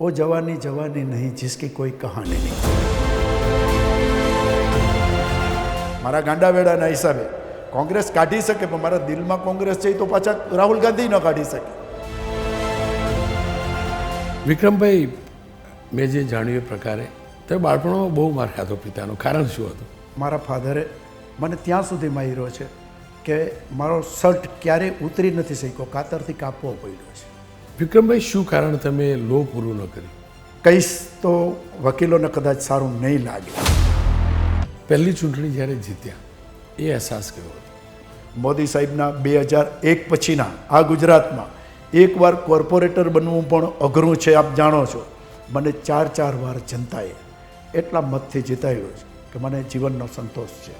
वो जवानी जवानी नहीं जिसकी कोई कहानी नहीं। મારા ગાંડા વેડાના હિસાબે કોંગ્રેસ કાઢી શકે, પણ મારા દિલમાં કોંગ્રેસ છે તો પાછા રાહુલ ગાંધી ન કાઢી શકે. વિક્રમભાઈ, મેં જે જાણ્યું એ પ્રકારે તમે બાળપણમાં બહુ માર ખાધો પિતાનો. કારણ શું હતું? મારા ફાધરે મને ત્યાં સુધી માર્યો છે કે મારો શર્ટ ક્યારેય ઉતરી નથી શક્યો, કાતરથી કાપવો પડ્યો છે. વિક્રમભાઈ, શું કારણ તમે લો પૂરું ન કર્યું? કહીશ તો વકીલોને કદાચ સારું નહીં લાગે. પહેલી ચૂંટણી જ્યારે જીત્યા એ અહેસાસ કેવો હતો? મોદી સાહેબના 2001 પછીના આ ગુજરાતમાં એકવાર કોર્પોરેટર બનવું પણ અઘરું છે, આપ જાણો છો. મને 4 વાર જનતાએ એટલા મતથી જીતાડ્યો છે કે મને જીવનનો સંતોષ છે.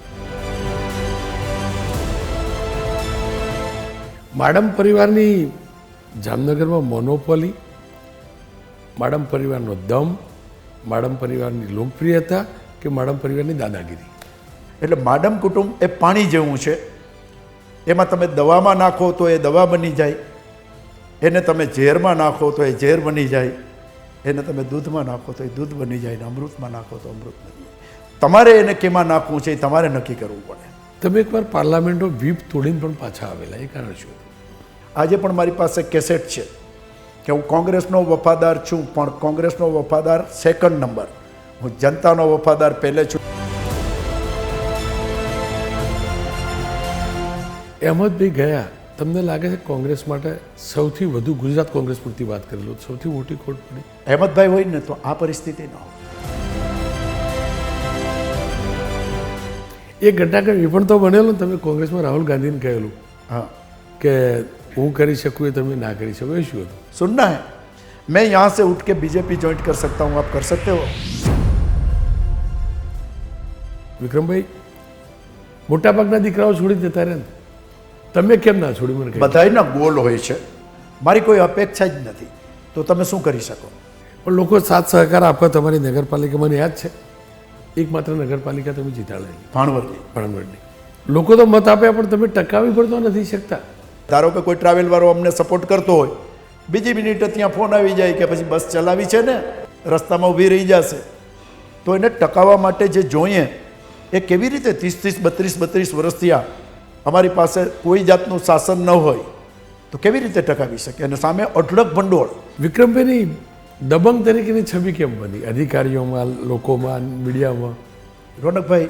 માડમ પરિવારની જામનગરમાં મોનોપોલી, માડમ પરિવારનો દમ, માડમ પરિવારની લોકપ્રિયતા કે માડમ પરિવારની દાદાગીરી? એટલે માડમ કુટુંબ એ પાણી જેવું છે. એમાં તમે દવામાં નાખો તો એ દવા બની જાય, એને તમે ઝેરમાં નાખો તો એ ઝેર બની જાય, એને તમે દૂધમાં નાખો તો એ દૂધ બની જાય, ને અમૃતમાં નાખો તો અમૃત બની જાય. તમારે એને કેમાં નાખવું છે એ તમારે નક્કી કરવું પડે. તમે એકવાર પાર્લામેન્ટનો વ્હીપ તોડીને પણ પાછા આવેલા, એ કારણ શું હતું? આજે પણ મારી પાસે કેસેટ છે કે હું કોંગ્રેસનો વફાદાર છું, પણ કોંગ્રેસનો વફાદાર સેકન્ડ નંબર, હું જનતાનો વફાદાર પહેલે છું. અહેમદભાઈ ગયા, તમને લાગે છે કોંગ્રેસ માટે સૌથી વધુ, ગુજરાત કોંગ્રેસ પૂરતી વાત કરેલું, સૌથી મોટી ખોટ પડી? અહેમદભાઈ હોય ને તો આ પરિસ્થિતિ ન હોય. એ ઘટનાક્રમ એ પણ તો બનેલો ને, તમે કોંગ્રેસમાં રાહુલ ગાંધીને કહેલું हाँ કે હું કરી શકું એ તમે ના કરી શકો, એ શું હતું? सुनना है, मैं यहाँ से उठ के बीजेपी ज्वाइन कर सकता हूँ, आप कर सकते हो? વિક્રમભાઈ, મોટાભાગના દીકરાઓ છોડી દેતા રહે ને, તમે કેમ ના છોડી? મને કહી. બધાયના ગોલ હોય છે, મારી કોઈ અપેક્ષા જ નથી, તો તમે શું કરી શકો? પણ લોકો સાથ સહકાર આપે. તમારી નગરપાલિકા મને યાદ છે, એકમાત્ર નગરપાલિકા તમે જીતાડેલી, ભાણવડની. ભાણવડની. લોકો તો મત આપ્યા પણ તમે ટકાવી પણ તો નથી શકતા. ધારો કે કોઈ ટ્રાવેલવાળો અમને સપોર્ટ કરતો હોય, બીજી મિનિટે ત્યાં ફોન આવી જાય કે પછી બસ ચલાવી છે ને, રસ્તામાં ઊભી રહી જશે, તો એને ટકાવવા માટે જે જોઈએ એ કેવી રીતે 32 વર્ષથી અમારી પાસે કોઈ જાતનું શાસન ન હોય તો કેવી રીતે ટકાવી શકે? અને સામે અઢળક ભંડોળ. વિક્રમભાઈની દબંગ તરીકેની છબી કેમ બની અધિકારીઓમાં, લોકોમાં, મીડિયામાં? રોનકભાઈ,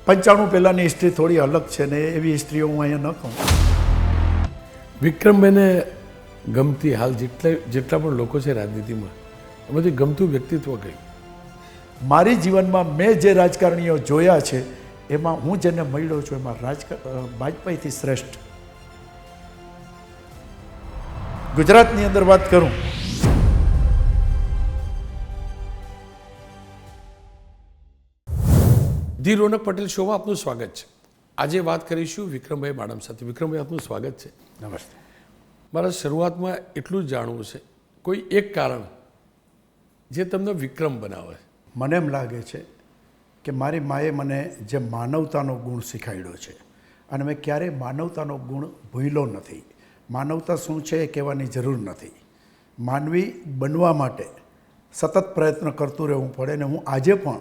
95 પહેલાંની હિસ્ટ્રી થોડી અલગ છે ને, એવી હિસ્ટ્રીઓ હું અહીંયા ન કહું. વિક્રમભાઈને ગમતી, હાલ જેટલા પણ લોકો છે રાજનીતિમાં, એમાંથી ગમતું વ્યક્તિત્વ કયું? મારી જીવનમાં મેં જે રાજકારણીઓ જોયા છે એમાં હું જેને મળ્યો છું એમાં વાજપેયીથી શ્રેષ્ઠ. ગુજરાતની અંદર વાત કરું, ધી રોનક પટેલ શોમાં આપનું સ્વાગત છે. આજે વાત કરીશું વિક્રમભાઈ માડમ સાથે. વિક્રમભાઈ, આપનું સ્વાગત છે. નમસ્તે. મારા શરૂઆતમાં એટલું જ જાણવું છે, કોઈ એક કારણ જે તમને વિક્રમ બનાવે? મને એમ લાગે છે કે મારી માએ મને જે માનવતાનો ગુણ શીખવાડ્યો છે, અને મેં ક્યારેય માનવતાનો ગુણ ભૂલ્યો નથી. માનવતા શું છે એ કહેવાની જરૂર નથી. માનવી બનવા માટે સતત પ્રયત્ન કરતું રહેવું પડે, ને હું આજે પણ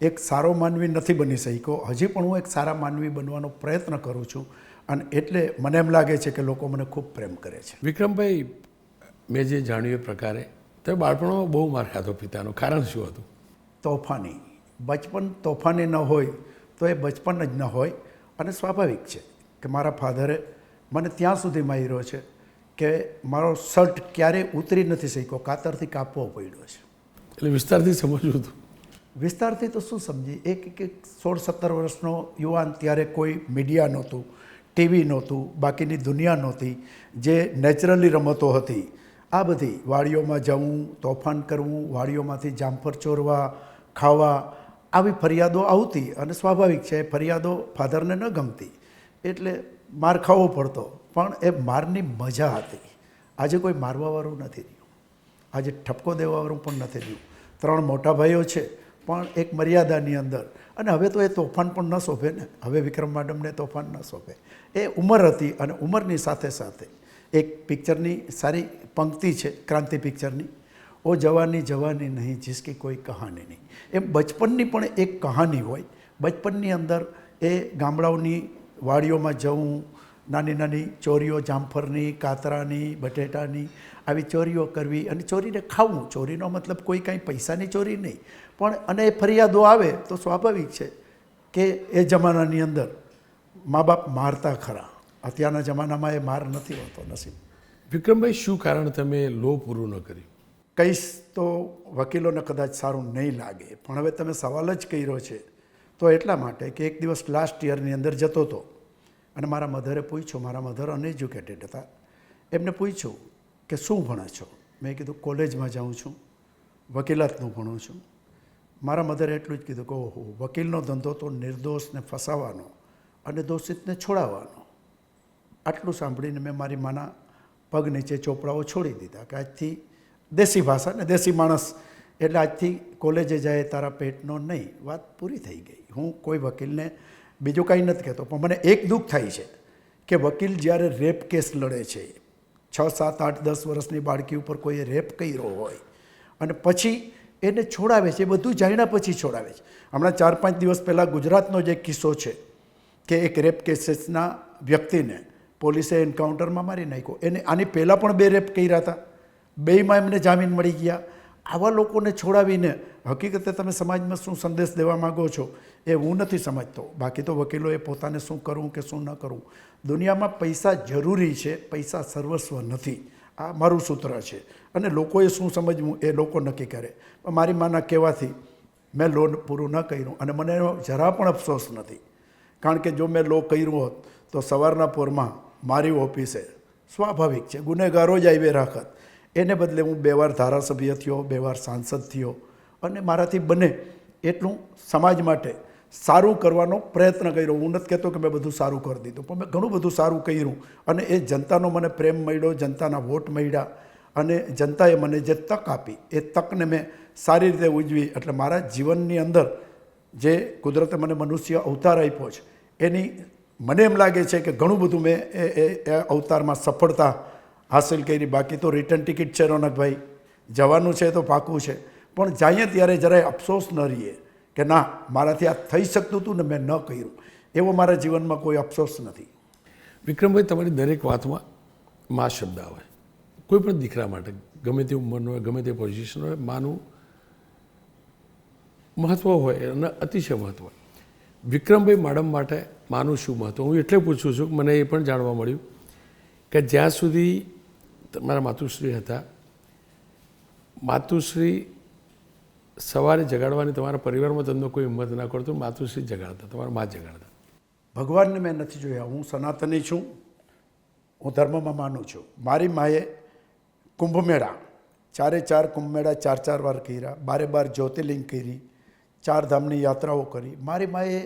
એક સારો માનવી નથી બની શક્યો, હજી પણ હું એક સારા માનવી બનવાનો પ્રયત્ન કરું છું, અને એટલે મને એમ લાગે છે કે લોકો મને ખૂબ પ્રેમ કરે છે. વિક્રમભાઈ, મેં જે જાણ્યું એ પ્રકારે તમે બાળપણમાં બહુ માર ખાધો પિતાનો. કારણ શું હતું? તોફાની બચપન તોફાની ન હોય તો એ બચપન જ ન હોય. અને સ્વાભાવિક છે કે મારા ફાધરે મને ત્યાં સુધી માર્યો છે કે મારો શર્ટ ક્યારેય ઉતરી નથી શક્યો, કાતરથી કાપવો પડ્યો છે. એટલે વિસ્તારથી સમજવું હતું. વિસ્તારથી તો શું સમજી, એક 16-17 વર્ષનો યુવાન, ત્યારે કોઈ મીડિયા નહોતું, ટીવી નહોતું, બાકીની દુનિયા નહોતી, જે નેચરલી રમતો હતી આ બધી, વાડીઓમાં જવું, તોફાન કરવું, વાડીઓમાંથી જામફળ ચોરવા, ખાવા, આવી ફરિયાદો આવતી. અને સ્વાભાવિક છે, ફરિયાદો ફાધરને ન ગમતી એટલે માર ખાવો પડતો, પણ એ મારની મજા હતી. આજે કોઈ મારવાવાળું નથી રહ્યું, આજે ઠપકો દેવાવાળું પણ નથી રહ્યું. 3 મોટા ભાઈઓ છે, પણ એક મર્યાદાની અંદર. અને હવે તો એ તોફાન પણ ન શોભે ને, હવે વિક્રમ માડમને તોફાન ન શોભે. એ ઉંમર હતી, અને ઉંમરની સાથે સાથે એક પિક્ચરની સારી પંક્તિ છે, ક્રાંતિ પિક્ચરની, ઓ જવાની જવાની નહીં જિસકી કોઈ કહાની નહીં. એમ બચપનની પણ એક કહાની હોય. બચપનની અંદર એ ગામડાઓની વાડીઓમાં જવું, નાની નાની ચોરીઓ, જામફળની, કાતરાની, બટેટાની આવી ચોરીઓ કરવી અને ચોરીને ખાવું. ચોરીનો મતલબ કોઈ કાંઈ પૈસાની ચોરી નહીં, પણ અને એ ફરિયાદો આવે તો સ્વાભાવિક છે કે એ જમાનાની અંદર મા બાપ મારતા ખરા. અત્યારના જમાનામાં એ માર નથી હોતો નસીબ. વિક્રમભાઈ, શું કારણ તમે લો પૂરું ન કર્યું? કહીશ તો વકીલોને કદાચ સારું નહીં લાગે, પણ હવે તમે સવાલ જ કર્યો છે તો એટલા માટે કે એક દિવસ લાસ્ટ યરની અંદર જતો હતો અને મારા મધરે પૂછ્યું. મારા મધર અનએજ્યુકેટેડ હતા. એમને પૂછ્યું કે શું ભણે છો? મેં કીધું કોલેજમાં જાઉં છું, વકીલાતનું ભણું છું. મારા મધરે એટલું જ કીધું કે ઓહો, વકીલનો ધંધો તો નિર્દોષને ફસાવાનો અને દોષિતને છોડાવવાનો. આટલું સાંભળીને મેં મારી માના પગ નીચે ચોપડાઓ છોડી દીધા કે આજથી દેશી ભાષા ને દેશી માણસ એટલે આજથી કોલેજે જાય તારા પેટનો નહીં. વાત પૂરી થઈ ગઈ. હું કોઈ વકીલને બીજું કાંઈ નથી કહેતો, પણ મને એક દુઃખ થાય છે કે વકીલ જ્યારે રેપ કેસ લડે છે, 6, 7, 8, 10 વર્ષની બાળકી ઉપર કોઈએ રેપ કર્યો હોય અને પછી એને છોડાવે છે, એ બધું જાણ્યા પછી છોડાવે છે. હમણાં 4-5 દિવસ પહેલાં ગુજરાતનો જ એક કિસ્સો છે કે એક રેપ કેસીસના વ્યક્તિને પોલીસે એન્કાઉન્ટરમાં મારી નાખ્યો. એને આની પહેલાં પણ 2 રેપ કર્યા હતા, 2માં એમને જામીન મળી ગયા. આવા લોકોને છોડાવીને હકીકતે તમે સમાજમાં શું સંદેશ દેવા માગો છો એ હું નથી સમજતો. બાકી તો વકીલોએ પોતાને શું કરવું કે શું ન કરવું. દુનિયામાં પૈસા જરૂરી છે, પૈસા સર્વસ્વ નથી. આ મારું સૂત્ર છે અને લોકોએ શું સમજવું એ લોકો નક્કી કરે. પણ મારી માના કહેવાથી મેં લોન પૂરું ન કર્યું અને મને એનો જરા પણ અફસોસ નથી. કારણ કે જો મેં લો કર્યું હોત તો સવારના પોરમાં મારી ઓફિસે સ્વાભાવિક છે ગુનેગારો જ આવી રાખત. એને બદલે હું 2 વાર ધારાસભ્ય થયો, 2 વાર સાંસદ થયો અને મારાથી બને એટલું સમાજ માટે સારું કરવાનો પ્રયત્ન કર્યો. હું નથી કહેતો કે મેં બધું સારું કરી દીધું, પણ મેં ઘણું બધું સારું કર્યું અને એ જનતાનો મને પ્રેમ મળ્યો, જનતાના વોટ મળ્યા અને જનતાએ મને જે તક આપી એ તકને મેં સારી રીતે ઉજવી. એટલે મારા જીવનની અંદર જે કુદરતે મને મનુષ્ય અવતાર આપ્યો છે એની મને એમ લાગે છે કે ઘણું બધું મેં એ અવતારમાં સફળતા હાંસિલ કરી. બાકી તો રિટર્ન ટિકિટ છે રોનકભાઈ, જવાનું છે તો પાકું છે, પણ જઈએ ત્યારે જરાય અફસોસ ન રહીએ કે ના મારાથી આ થઈ શકતું હતું ને મેં ન કર્યું. એવો મારા જીવનમાં કોઈ અફસોસ નથી. વિક્રમભાઈ, તમારી દરેક વાતમાં મા શબ્દ આવે. કોઈ પણ દીકરા માટે ગમે તે ઉંમરનો હોય, ગમે તે પોઝિશન હોય, માનું મહત્ત્વ હોય અને અતિશય મહત્ત્વ. વિક્રમભાઈ મેડમ માટે માનું શું મહત્ત્વ? હું એટલે પૂછું છું કે મને એ પણ જાણવા મળ્યું કે જ્યાં સુધી તમારા માતુશ્રી હતા, માતુશ્રી સવારે જગાડવાની તમારા પરિવારમાં તમને કોઈ હિંમત ના કરતો, માતુશ્રી જગાડતા, તમારા મા જગાડતા. ભગવાનને મેં નથી જોયા. હું સનાતની છું, હું ધર્મમાં માનું છું. મારી માએ કુંભમેળા 4 કુંભમેળા 4 વાર કર્યા, 12 જ્યોતિર્લિંગ કરી, 4 ધામની યાત્રાઓ કરી. મારી માએ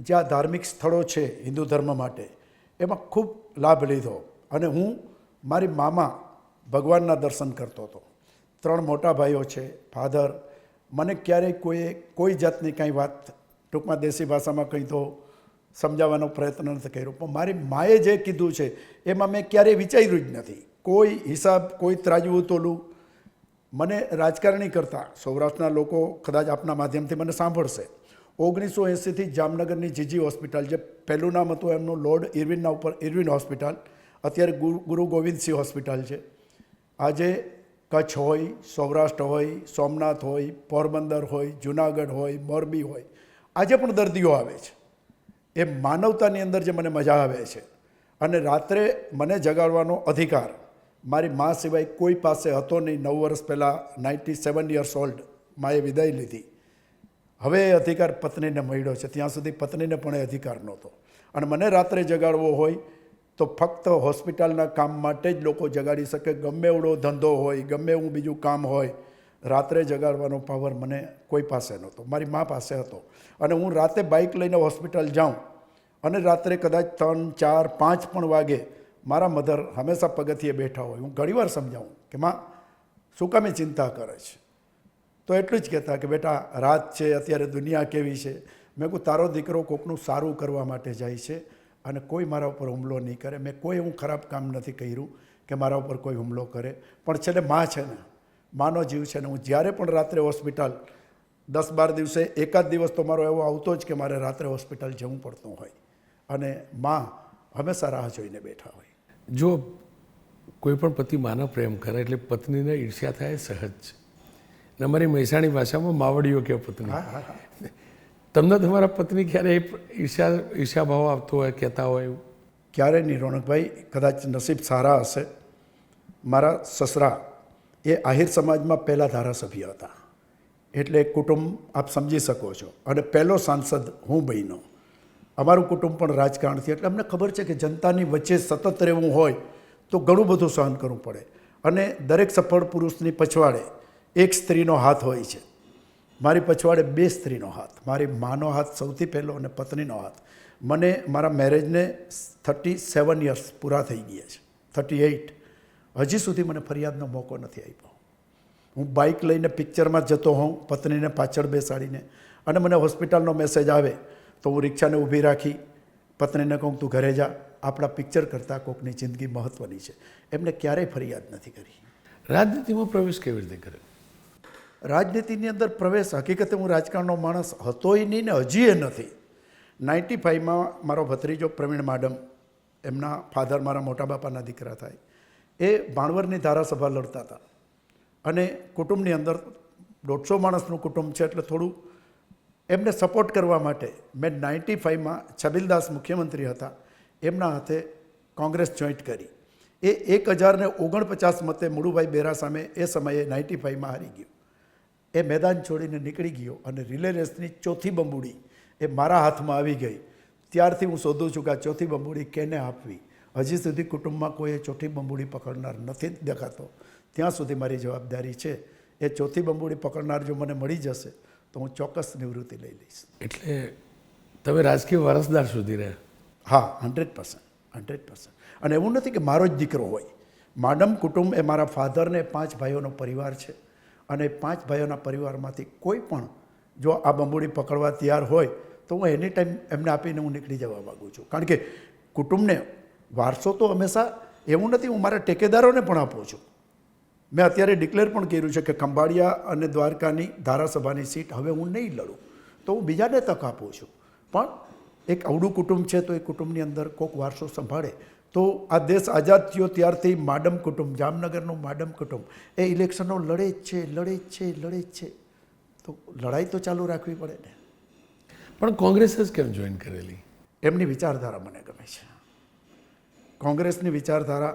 જ્યાં ધાર્મિક સ્થળો છે હિન્દુ ધર્મ માટે એમાં ખૂબ લાભ લીધો અને હું મારી મામાં ભગવાનના દર્શન કરતો હતો. 3 મોટા ભાઈઓ છે, ફાધર. મને ક્યારેય કોઈ જાતની કાંઈ વાત ટૂંકમાં દેશી ભાષામાં કંઈ તો સમજાવવાનો પ્રયત્ન નથી કર્યો, પણ મારી માએ જે કીધું છે એમાં મેં ક્યારેય વિચાર્યું જ નથી. કોઈ હિસાબ, કોઈ ત્રાજવું તોલું. મને રાજકારણી કરતાં સૌરાષ્ટ્રના લોકો કદાચ આપના માધ્યમથી મને સાંભળશે. 1980થી જામનગરની જીજી હોસ્પિટલ, જે પહેલું નામ હતું એમનું લોર્ડ ઇરવિનના ઉપર ઇરવિન હોસ્પિટલ, અત્યારે ગુરુ ગોવિંદસિંહ હોસ્પિટલ છે. આજે કચ્છ હોય, સૌરાષ્ટ્ર હોય, સોમનાથ હોય, પોરબંદર હોય, જુનાગઢ હોય, મોરબી હોય, આજે પણ દર્દીઓ આવે છે. એ માનવતાની અંદર જે મને મજા આવે છે. અને રાત્રે મને જગાડવાનો અધિકાર મારી મા સિવાય કોઈ પાસે હતો નહીં. 9 વર્ષ પહેલાં 97 યર્સ ઓલ્ડ માએ વિદાય લીધી. હવે એ અધિકાર પત્નીને મળ્યો છે. ત્યાં સુધી પત્નીને પણ એ અધિકાર નહોતો. અને મને રાત્રે જગાડવો હોય તો ફક્ત હોસ્પિટલના કામ માટે જ લોકો જગાડી શકે. ગમે એવડો ધંધો હોય, ગમે એવું બીજું કામ હોય, રાત્રે જગાડવાનો પાવર મને કોઈ પાસે નહોતો, મારી મા પાસે હતો. અને હું રાતે બાઇક લઈને હોસ્પિટલ જાઉં અને રાત્રે કદાચ 3, 4, 5 પણ વાગે મારા મધર હંમેશા પગથિયે બેઠા હોય. હું ઘણીવાર સમજાવું કે માં શું કામે ચિંતા કરે છે? તો એટલું જ કહેતા કે બેટા રાત છે, અત્યારે દુનિયા કેવી છે. મેં કહું તારો દીકરો કોકનું સારું કરવા માટે જાય છે અને કોઈ મારા ઉપર હુમલો નહીં કરે. મેં કોઈ એવું ખરાબ કામ નથી કર્યું કે મારા ઉપર કોઈ હુમલો કરે. પણ છેલ્લે માં છે ને, માનો જીવ છે. ને હું જ્યારે પણ રાત્રે હોસ્પિટલ 10-12 દિવસે એકાદ દિવસ તો મારો એવો આવતો જ કે મારે રાત્રે હોસ્પિટલ જવું પડતું હોય, અને માં હંમેશા રાહ જોઈને બેઠા હોય. જો કોઈ પણ પતિ માનો પ્રેમ કરે એટલે પત્નીને ઈર્ષ્યા થાય સહજ. ને અમારી મહેસાણી ભાષામાં માવડીઓ કે પત્ની. હા હા હા. તમને તમારા પત્ની ક્યારે ઈર્ષ્યાભાવ આવતો હોય, કહેતા હોય એવું? ક્યારે નહીં રોનકભાઈ, કદાચ નસીબ સારા હશે. મારા સસરા એ આહિર સમાજમાં પહેલા ધારાસભ્ય હતા, એટલે કુટુંબ આપ સમજી શકો છો, અને પહેલો સાંસદ હું બન્યો. અમારું કુટુંબ પણ રાજકારણથી, એટલે અમને ખબર છે કે જનતાની વચ્ચે સતત રહેવું હોય તો ઘણું બધું સહન કરવું પડે. અને દરેક સફળ પુરુષની પછવાડે એક સ્ત્રીનો હાથ હોય છે. મારી પછવાડે 2 સ્ત્રીનો હાથ, મારી માનો હાથ સૌથી પહેલો અને પત્નીનો હાથ. મને મારા મેરેજને 37 યર્સ પૂરા થઈ ગયા છે, 38. હજી સુધી મને ફરિયાદનો મોકો નથી આપ્યો. હું બાઇક લઈને પિક્ચરમાં જતો હોઉં, પત્નીને પાછળ બેસાડીને, અને મને હોસ્પિટલનો મેસેજ આવે તો હું રિક્ષાને ઊભી રાખી પત્નીને કહું તું ઘરે જા, આપણા પિક્ચર કરતાં કોકની જિંદગી મહત્ત્વની છે. એમને ક્યારેય ફરિયાદ નથી કરી. રાજનીતિમાં પ્રવેશ કેવી રીતે કર્યો? રાજનીતિની અંદર પ્રવેશ, હકીકતે હું રાજકારણનો માણસ હતોય નહીં ને હજી એ નથી. 95માં મારો ભત્રીજો પ્રવીણ માડમ, એમના ફાધર મારા મોટા બાપાના દીકરા થાય, એ ભાણવરની ધારાસભા લડતા હતા. અને કુટુંબની અંદર 150 માણસનું કુટુંબ છે, એટલે થોડું એમને સપોર્ટ કરવા માટે મેં 95માં છબીલદાસ મુખ્યમંત્રી હતા, એમના હાથે કોંગ્રેસ જોઈન્ટ કરી. એ 1049 મતે મુળુભાઈ બેરા સામે એ સમયે 95માં હારી ગયો. એ મેદાન છોડીને નીકળી ગયો, અને રિલે રેસની ચોથી બંબુડી એ મારા હાથમાં આવી ગઈ. ત્યારથી હું શોધું છું કે આ ચોથી બંબુડી કેને આપવી. હજી સુધી કુટુંબમાં કોઈ ચોથી બંબુડી પકડનાર નથી દેખાતો. ત્યાં સુધી મારી જવાબદારી છે. એ ચોથી બંબુડી પકડનાર જો મને મળી જશે તો હું ચોક્કસ નિવૃત્તિ લઈ લઈશ. એટલે તમે રાજકીય વારસદાર સુધી રહ્યા? હા, 100%. અને એવું નથી કે મારો જ દીકરો હોય. માડમ કુટુંબ એ મારા ફાધરને 5 ભાઈઓનો પરિવાર છે, અને 5 ભાઈઓના પરિવારમાંથી કોઈ પણ જો આ બંબુડી પકડવા તૈયાર હોય તો હું એની ટાઈમ એમને આપીને હું નીકળી જવા માગું છું. કારણ કે કુટુંબને વારસો તો હંમેશા એવું નથી, હું મારા ટેકેદારોને પણ આપું છું. મેં અત્યારે ડિક્લેર પણ કર્યું છે કે ખંભાળિયા અને દ્વારકાની ધારાસભાની સીટ હવે હું નહીં લડું, તો હું બીજાને તક આપું છું. પણ એક અવળું કુટુંબ છે, તો એ કુટુંબની અંદર કોઈક વારસો સંભાળે. તો આ દેશ આઝાદ થયો ત્યારથી માડમ કુટુંબ, જામનગરનું માડમ કુટુંબ એ ઇલેક્શનો લડે જ છે. તો લડાઈ તો ચાલુ રાખવી પડે ને. પણ કોંગ્રેસ જ કેમ જોઈન કરેલી? એમની વિચારધારા મને ગમે છે. કોંગ્રેસની વિચારધારા,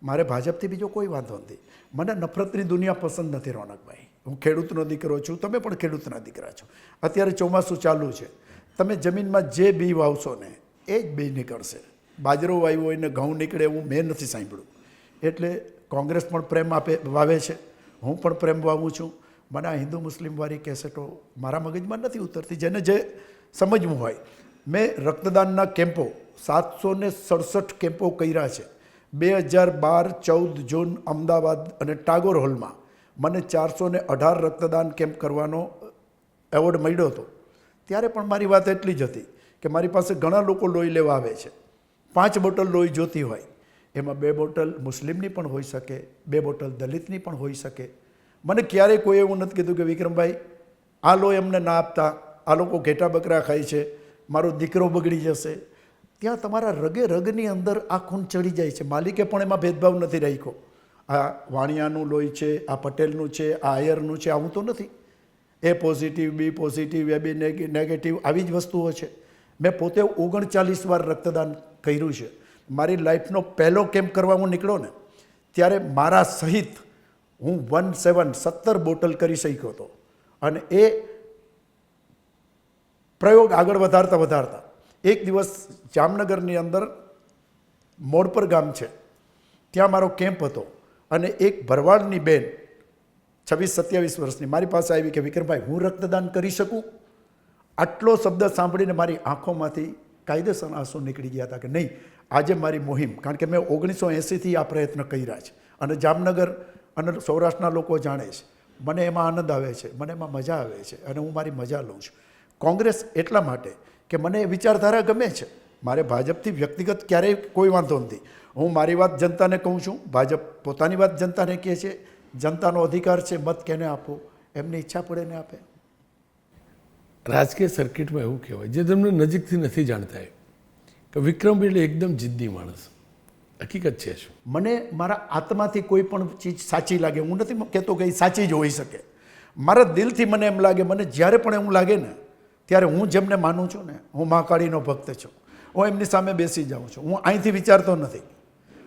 મારે ભાજપથી બીજો કોઈ વાંધો નથી. મને નફરતની દુનિયા પસંદ નથી રોનકભાઈ. હું ખેડૂતનો દીકરો છું, તમે પણ ખેડૂતના દીકરા છો. અત્યારે ચોમાસું ચાલુ છે, તમે જમીનમાં જે બી વાવશો ને એ જ બી નીકળશે. બાજરો વાવ્યો હોય ને ઘઉં નીકળે એવું મેં નથી સાંભળ્યું. એટલે કોંગ્રેસ પણ પ્રેમ વાવે છે, હું પણ પ્રેમ વાવું છું. મને આ હિન્દુ મુસ્લિમવાળી કેસેટો મારા મગજમાં નથી ઉતરતી. જેને જે સમજવું હોય, મેં રક્તદાનના કેમ્પો 767 કેમ્પો કર્યા છે. 2012-14 જૂન અમદાવાદ અને ટાગોર હોલમાં મને 418 રક્તદાન કેમ્પ કરવાનો એવોર્ડ મળ્યો હતો. ત્યારે પણ મારી વાત એટલી જ હતી કે મારી પાસે ઘણા લોકો લોહી લેવા આવે છે. 5 બોટલ લોહી જોતી હોય, એમાં 2 બોટલ મુસ્લિમની પણ હોઈ શકે, 2 બોટલ દલિતની પણ હોઈ શકે. મને ક્યારેય કોઈ એવું નથી કીધું કે વિક્રમભાઈ આ લોહી એમને ના આપતા, આ લોકો ઘેટા બકરા ખાય છે, મારો દીકરો બગડી જશે. ત્યાં તમારા રગે રગની અંદર આ ખૂન ચડી જાય છે. માલિકે પણ એમાં ભેદભાવ નથી રાખ્યો. આ વાણિયાનું લોહી છે, આ પટેલનું છે, આ આયરનું છે, આવું તો નથી. એ પોઝિટિવ, બી પોઝિટિવ, એ બી નેગેટિવ, આવી જ વસ્તુઓ છે. મેં પોતે 39 વાર રક્તદાન કર્યું છે. મારી લાઈફનો પહેલો કેમ્પ કરવા હું નીકળ્યો ને ત્યારે મારા સહિત હું 17 બોટલ કરી શક્યો હતો. અને એ પ્રયોગ આગળ વધારતા એક દિવસ જામનગરની અંદર મોડપર ગામ છે, ત્યાં મારો કેમ્પ હતો. અને એક ભરવાડની બેન 26-27 વર્ષની મારી પાસે આવી કે વિક્રમભાઈ હું રક્તદાન કરી શકું? આટલો શબ્દ સાંભળીને મારી આંખોમાંથી કાયદેસર આંસુ નીકળી ગયા હતા કે નહીં, આજે મારી મુહિમ, કારણ કે મેં 1980થી આ પ્રયત્ન કર્યા છે અને જામનગર અને સૌરાષ્ટ્રના લોકો જાણે છે. મને એમાં આનંદ આવે છે, મને એમાં મજા આવે છે અને હું મારી મજા લઉં છું. કોંગ્રેસ એટલા માટે કે મને એ વિચારધારા ગમે છે. મારે ભાજપથી વ્યક્તિગત ક્યારેય કોઈ વાંધો નથી. હું મારી વાત જનતાને કહું છું, ભાજપ પોતાની વાત જનતાને કહે છે. જનતાનો અધિકાર છે, મત કેને આપો, એમની ઈચ્છા પડે ને આપે. રાજકીય સર્કિટમાં એવું કહેવાય, જે તમને નજીકથી નથી જાણતા, કે વિક્રમભાઈ એટલે એકદમ જિદ્દી માણસ. હકીકત છે શું? મને મારા આત્માથી કોઈ પણ ચીજ સાચી લાગે, હું નથી કહેતો કે એ સાચી જ હોઈ શકે, મારા દિલથી મને એમ લાગે, મને જ્યારે પણ એવું લાગે ને ત્યારે હું જેમને માનું છું ને, હું મહાકાળીનો ભક્ત છું, હું એમની સામે બેસી જાઉં છું. હું અહીંથી વિચારતો નથી,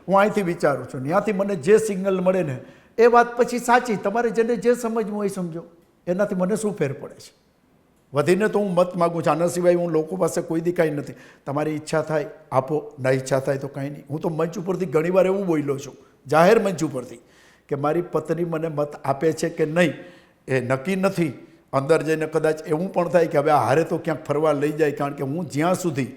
હું અહીંથી વિચારું છું. ત્યાંથી મને જે સિગ્નલ મળે ને એ વાત પછી સાચી. તમારે જેને જે સમજવું હોય સમજો, એનાથી મને શું ફેર પડે છે? વધીને તો હું મત માગું છું, આના સિવાય હું લોકો પાસે કોઈ દી કાંઈ નથી. તમારી ઈચ્છા થાય આપો, ના ઈચ્છા થાય તો કાંઈ નહીં. હું તો મંચ ઉપરથી ઘણીવાર એવું બોલ્યો છું, જાહેર મંચ ઉપરથી, કે મારી પત્ની મને મત આપે છે કે નહીં એ નક્કી નથી. અંદર જઈને કદાચ એવું પણ થાય કે હવે આ હારે તો ક્યાંક ફરવા લઈ જાય, કારણ કે હું જ્યાં સુધી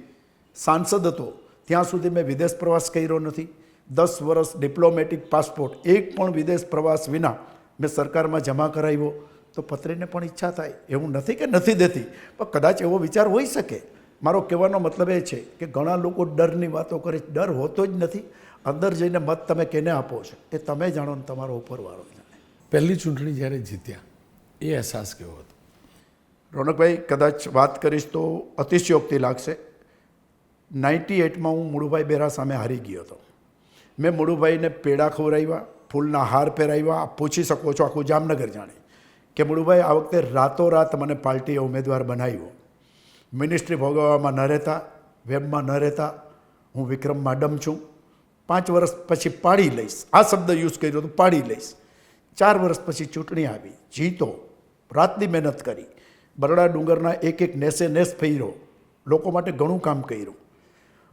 સાંસદ હતો ત્યાં સુધી મેં વિદેશ પ્રવાસ કર્યો નથી. 10 વર્ષ ડિપ્લોમેટિક પાસપોર્ટ, એક પણ વિદેશ પ્રવાસ વિના મેં સરકારમાં જમા કરાવ્યો. તો પત્નીને પણ ઈચ્છા થાય, એવું નથી કે નથી દેતી, પણ કદાચ એવો વિચાર હોઈ શકે. મારો કહેવાનો મતલબ એ છે કે ઘણા લોકો ડરની વાતો કરે, ડર હોતો જ નથી. અંદર જઈને મત તમે કેને આપો છો એ તમે જાણો ને તમારો ઉપરવાળો જાણે. પહેલી ચૂંટણી જ્યારે જીત્યા એ અહેસાસ કેવો હતો? રોનકભાઈ, કદાચ વાત કરીશ તો અતિશયોક્તિ લાગશે. 98માં હું મુળુભાઈ બેરા સામે હારી ગયો હતો. મેં મુળુભાઈને પેડા ખવડાવ્યા, ફૂલના હાર પહેરાવ્યા. આપ પૂછી શકો છો, આખું જામનગર જાણે કે મુળુભાઈ આ વખતે રાતોરાત મને પાર્ટીએ ઉમેદવાર બનાવ્યો. મિનિસ્ટ્રી ભોગવવામાં ન રહેતા, વેબમાં ન રહેતા, હું વિક્રમ માડમ છું, 5 વર્ષ પછી પાડી લઈશ, આ શબ્દ યુઝ કર્યો તો પાડી લઈશ. 4 વર્ષ પછી ચૂંટણી આવી, જીતો, રાતની મહેનત કરી, બરડા ડુંગરના એક નેસે નેસ ફેર્યો, લોકો માટે ઘણું કામ કર્યું.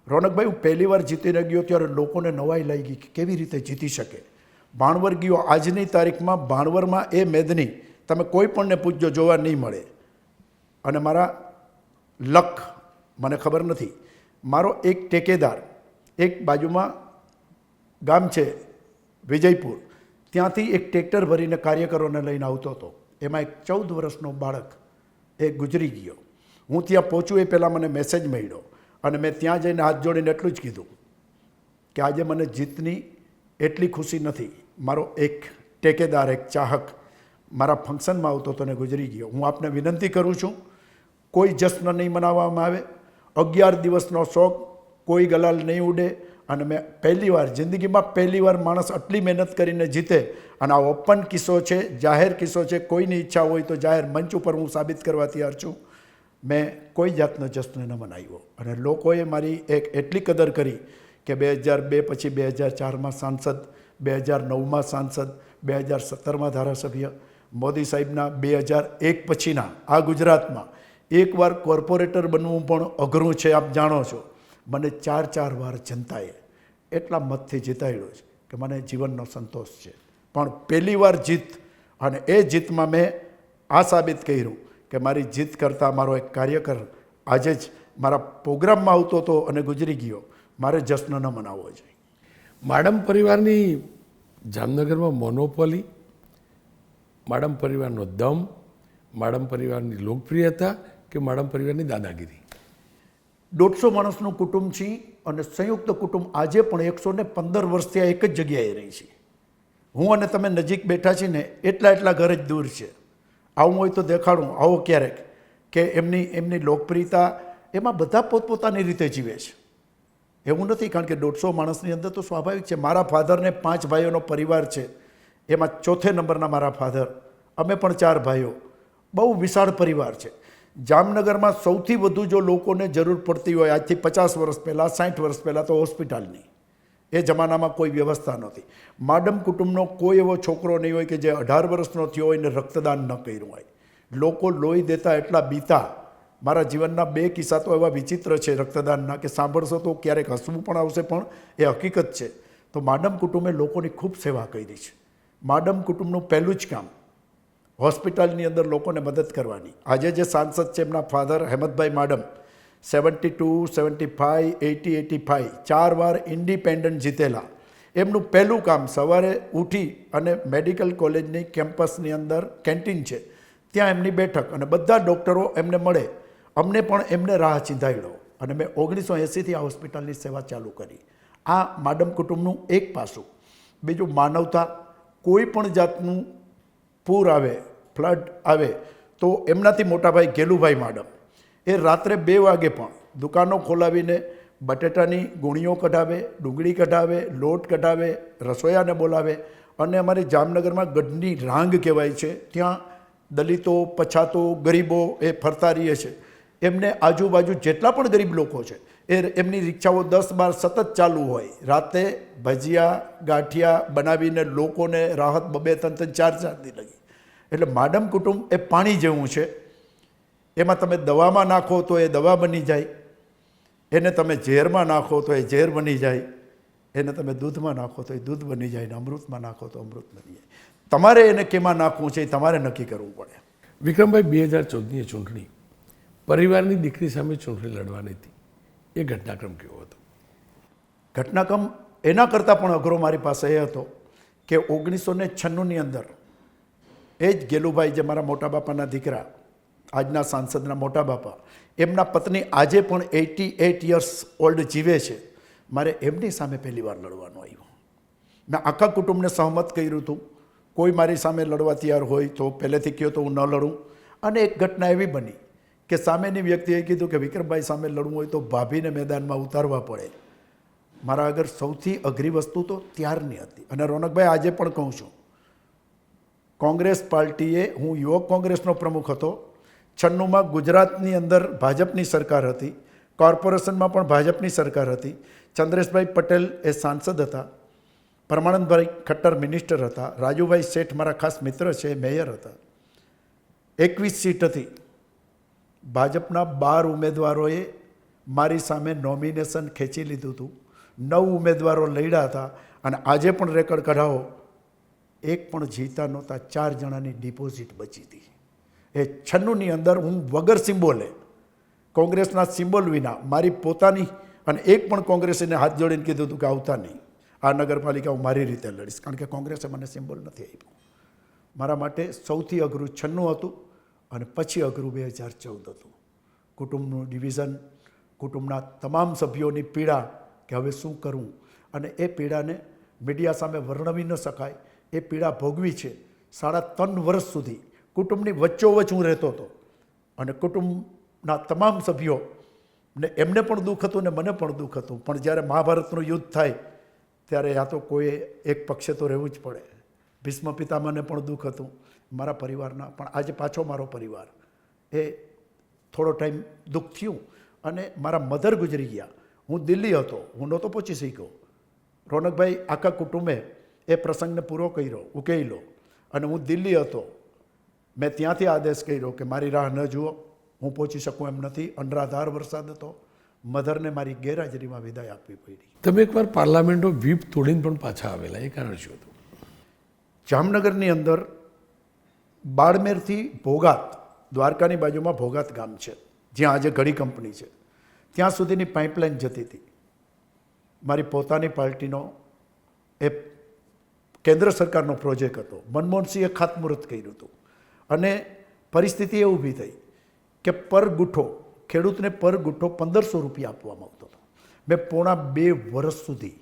રોનકભાઈ, હું પહેલી વાર જીતીને ગયો ત્યારે લોકોને નવાઈ લાગી કે કેવી રીતે જીતી શકે. ભાણવર ગયો, આજની તારીખમાં ભાણવરમાં એ મેદની તમે કોઈ પણને પૂછજો, જોવા નહીં મળે. અને મારા લક, મને ખબર નથી, મારો એક ટેકેદાર એક બાજુમાં ગામ છે વિજયપુર, ત્યાંથી એક ટ્રેક્ટર ભરીને કાર્યકરોને લઈને આવતો હતો. એમાં એક 14 વર્ષનો બાળક એ ગુજરી ગયો. હું ત્યાં પહોંચું એ પહેલાં મને મેસેજ મળ્યો અને મેં ત્યાં જઈને હાથ જોડીને એટલું જ કીધું કે આજે મને જીતની એટલી ખુશી નથી. મારો એક ટેકેદાર, એક ચાહક મારા ફંક્શનમાં આવતો હતો ને ગુજરી ગયો. હું આપને વિનંતી કરું છું, કોઈ જશ્ન નહીં મનાવવામાં આવે. 11 દિવસનો શોખ, કોઈ ગલાલ નહીં ઉડે. અને મેં પહેલીવાર જિંદગીમાં પહેલીવાર માણસ આટલી મહેનત કરીને જીતે. અને આ ઓપન કિસ્સો છે, જાહેર કિસ્સો છે. કોઈની ઈચ્છા હોય તો જાહેર મંચ ઉપર હું સાબિત કરવા તૈયાર છું. મેં કોઈ જાતનો જશ્ન ન મનાવ્યો અને લોકોએ મારી એક એટલી કદર કરી કે 2002 પછી 2004માં સાંસદ, 2009માં સાંસદ, 2017માં ધારાસભ્ય, મોદી સાહેબના 2001 પછીના આ ગુજરાતમાં એકવાર કોર્પોરેટર બનવું પણ અઘરું છે, આપ જાણો છો. મને 4 વાર જનતાએ એટલા મતથી જીતાડ્યો છે કે મને જીવનનો સંતોષ છે. પણ પહેલી વાર જીત, અને એ જીતમાં મેં આ સાબિત કર્યું કે મારી જીત કરતાં મારો એક કાર્યકર આજે જ મારા પ્રોગ્રામમાં આવતો હતો અને ગુજરી ગયો, મારે જશ્ન ન મનાવવો જોઈએ. માડમ પરિવારની જામનગરમાં મોનોપોલી, માડમ પરિવારનો દમ, માડમ પરિવારની લોકપ્રિયતા કે માડમ પરિવારની દાદાગીરી? 150 માણસનું કુટુંબ છે અને સંયુક્ત કુટુંબ આજે પણ 115 વર્ષથી આ એક જ જગ્યાએ રહી છે. હું અને તમે નજીક બેઠા છીએ ને એટલા ઘર જ દૂર છે. આવું હોય તો દેખાડું, આવો ક્યારેક, કે એમની લોકપ્રિયતા એમાં બધા પોતપોતાની રીતે જીવે છે. એવું નથી, કારણ કે 150 માણસની અંદર તો સ્વાભાવિક છે. મારા ફાધરને 5 ભાઈઓનો પરિવાર છે, એમાં 4થે નંબરના મારા ફાધર, અમે પણ 4 ભાઈઓ, બહુ વિશાળ પરિવાર છે. જામનગરમાં સૌથી વધુ જો લોકોને જરૂર પડતી હોય આજથી 50 વર્ષ પહેલાં, 60 વર્ષ પહેલાં, તો હોસ્પિટલની. એ જમાનામાં કોઈ વ્યવસ્થા નહોતી. માડમ કુટુંબનો કોઈ એવો છોકરો નહીં હોય કે જે 18 વર્ષનો થયો હોય ને રક્તદાન ન કર્યું હોય. લોકો લોહી દેતા એટલા બીતા. મારા જીવનના 2 કિસ્સા તો એવા વિચિત્ર છે રક્તદાનના કે સાંભળશો તો ક્યારેક હસવું પણ આવશે, પણ એ હકીકત છે. તો માડમ કુટુંબે લોકોની ખૂબ સેવા કરી છે. માડમ કુટુંબનું પહેલું જ કામ હોસ્પિટલની અંદર લોકોને મદદ કરવાની. આજે જે સાંસદ છે એમના ફાધર હેમતભાઈ માડમ, 72, 75, 80, 85 4 વાર ઇન્ડિપેન્ડન્ટ જીતેલા. એમનું પહેલું કામ સવારે ઉઠી અને મેડિકલ કોલેજની કેમ્પસની અંદર કેન્ટીન છે, ત્યાં એમની બેઠક અને બધા ડૉક્ટરો એમને મળે. અમને પણ એમને રાહ ચીંધાડ્યો અને મેં 1980થી આ હોસ્પિટલની સેવા ચાલુ કરી. આ માડમ કુટુંબનું એક પાસું. બીજું માનવતા. કોઈ પણ જાતનું પૂર આવે, ફ્લડ આવે તો એમનાથી મોટાભાઈ ગેલુભાઈ માડમ એ રાત્રે 2 વાગે પણ દુકાનો ખોલાવીને બટેટાની ગુણીઓ કઢાવે, ડુંગળી કઢાવે, લોટ કઢાવે, રસોઈયાને બોલાવે. અને અમારે જામનગરમાં ગઢની રાંગ કહેવાય છે, ત્યાં દલિતો, પછાતો, ગરીબો એ ફરતા રહીએ છે. એમને આજુબાજુ જેટલા પણ ગરીબ લોકો છે એમની રિક્ષાઓ 10-12 સતત ચાલુ હોય. રાતે ભજીયા, ગાંઠિયા બનાવીને લોકોને રાહત 2-3, 4 દી લગી. એટલે માડમ કુટુંબ એ પાણી જેવું છે. એમાં તમે દવામાં નાખો તો એ દવા બની જાય, એને તમે ઝેરમાં નાખો તો એ ઝેર બની જાય, એને તમે દૂધમાં નાખો તો એ દૂધ બની જાય, ને અમૃતમાં નાખો તો અમૃત બની જાય. તમારે એને કેમાં નાખવું છે એ તમારે નક્કી કરવું પડે. વિક્રમભાઈ, 2014ની ચૂંટણી પરિવારની દીકરી સામે ચૂંટણી લડવાની હતી, એ ઘટનાક્રમ કેવો હતો? ઘટનાક્રમ એના કરતાં પણ અઘરો મારી પાસે એ હતો કે 1996ની અંદર એ જ ગેલુભાઈ, જે મારા મોટા બાપાના દીકરા, આજના સાંસદના મોટા બાપા, એમના પત્ની આજે પણ 88 યર્સ ઓલ્ડ જીવે છે. મારે એમની સામે પહેલી વાર લડવાનું આવ્યું. મેં આખા કુટુંબને સહમત કર્યું હતું, કોઈ મારી સામે લડવા તૈયાર હોય તો પહેલેથી કહ્યો તો હું ન લડું. અને એક ઘટના એવી બની કે સામેની વ્યક્તિએ કીધું કે વિક્રમભાઈ સામે લડવું હોય તો ભાભીને મેદાનમાં ઉતારવા પડે. મારા આગળ સૌથી અઘરી વસ્તુ તો ત્યારની હતી. અને રોનકભાઈ, આજે પણ કહું છું, કોંગ્રેસ પાર્ટીએ, હું યુવક કોંગ્રેસનો પ્રમુખ હતો, 96માં ગુજરાતની અંદર ભાજપની સરકાર હતી, કોર્પોરેશનમાં પણ ભાજપની સરકાર હતી. ચંદ્રેશભાઈ પટેલ એ સાંસદ હતા, પરમાનંદભાઈ ખટ્ટર મિનિસ્ટર હતા, રાજુભાઈ શેઠ મારા ખાસ મિત્ર છે, મેયર હતા. 21 સીટ હતી. ભાજપના 12 ઉમેદવારોએ મારી સામે નોમિનેશન ખેંચી લીધું હતું. 9 ઉમેદવારો લડ્યા હતા. અને આજે પણ રેકર્ડ કઢાવો, એક પણ જીતા નહોતા. 4 જણાની ડિપોઝિટ બચી હતી. એ 96ની અંદર હું વગર સિમ્બોલે, કોંગ્રેસના સિમ્બોલ વિના, મારી પોતાની, અને એક પણ કોંગ્રેસીને હાથ જોડીને કીધું હતું કે આવતા નહીં, આ નગરપાલિકા હું મારી રીતે લડીશ, કારણ કે કોંગ્રેસે મને સિમ્બોલ નથી આપ્યું. મારા માટે સૌથી અઘરું 96 હતું. અને પછી અઘરું 2014 હતું. કુટુંબનું ડિવિઝન, કુટુંબના તમામ સભ્યોની પીડા કે હવે શું કરવું, અને એ પીડાને મીડિયા સામે વર્ણવી ન શકાય. એ પીડા ભોગવી છે. 3.5 વર્ષ સુધી કુટુંબની વચ્ચોવચ્ચ હું રહેતો હતો. અને કુટુંબના તમામ સભ્યો ને એમને પણ દુઃખ હતું ને મને પણ દુઃખ હતું. પણ જ્યારે મહાભારતનું યુદ્ધ થાય ત્યારે યા તો કોઈ એક પક્ષે તો રહેવું જ પડે. ભીષ્મ પિતામહને પણ દુઃખ હતું, મારા પરિવારના પણ. આજે પાછો મારો પરિવાર એ થોડો ટાઈમ દુઃખ થયું. અને મારા મધર ગુજરી ગયા. હું દિલ્હી હતો, હું નહોતો પહોંચી શક્યો. રોનકભાઈ, આખા કુટુંબે એ પ્રસંગને પૂરો કર્યો, ઉકેલો. અને હું દિલ્હી હતો. મેં ત્યાંથી આદેશ કર્યો કે મારી રાહ ન જુઓ, હું પહોંચી શકું એમ નથી. અનરાધાર વરસાદ હતો. મધરને મારી ગેરહાજરીમાં વિદાય આપવી પડી. તમે એકવાર પાર્લામેન્ટનો વ્હીપ તોડીને પણ પાછા આવેલા, એ કારણ શું હતું? જામનગરની અંદર બાળમેરથી ભોગાત, દ્વારકાની બાજુમાં ભોગાત ગામ છે, જ્યાં આજે ઘડી કંપની છે, ત્યાં સુધીની પાઇપલાઇન જતી હતી. મારી પોતાની પાર્ટીનો એ કેન્દ્ર સરકારનો પ્રોજેક્ટ હતો. મનમોહનસિંહે ખાતમુહૂર્ત કર્યું હતું. અને પરિસ્થિતિ એ ઊભી થઈ કે પર ગુઠ્ઠો, ખેડૂતને પર ગુઠ્ઠો 1500 રૂપિયા આપવામાં આવતો હતો. મેં પોણા 2 વર્ષ સુધી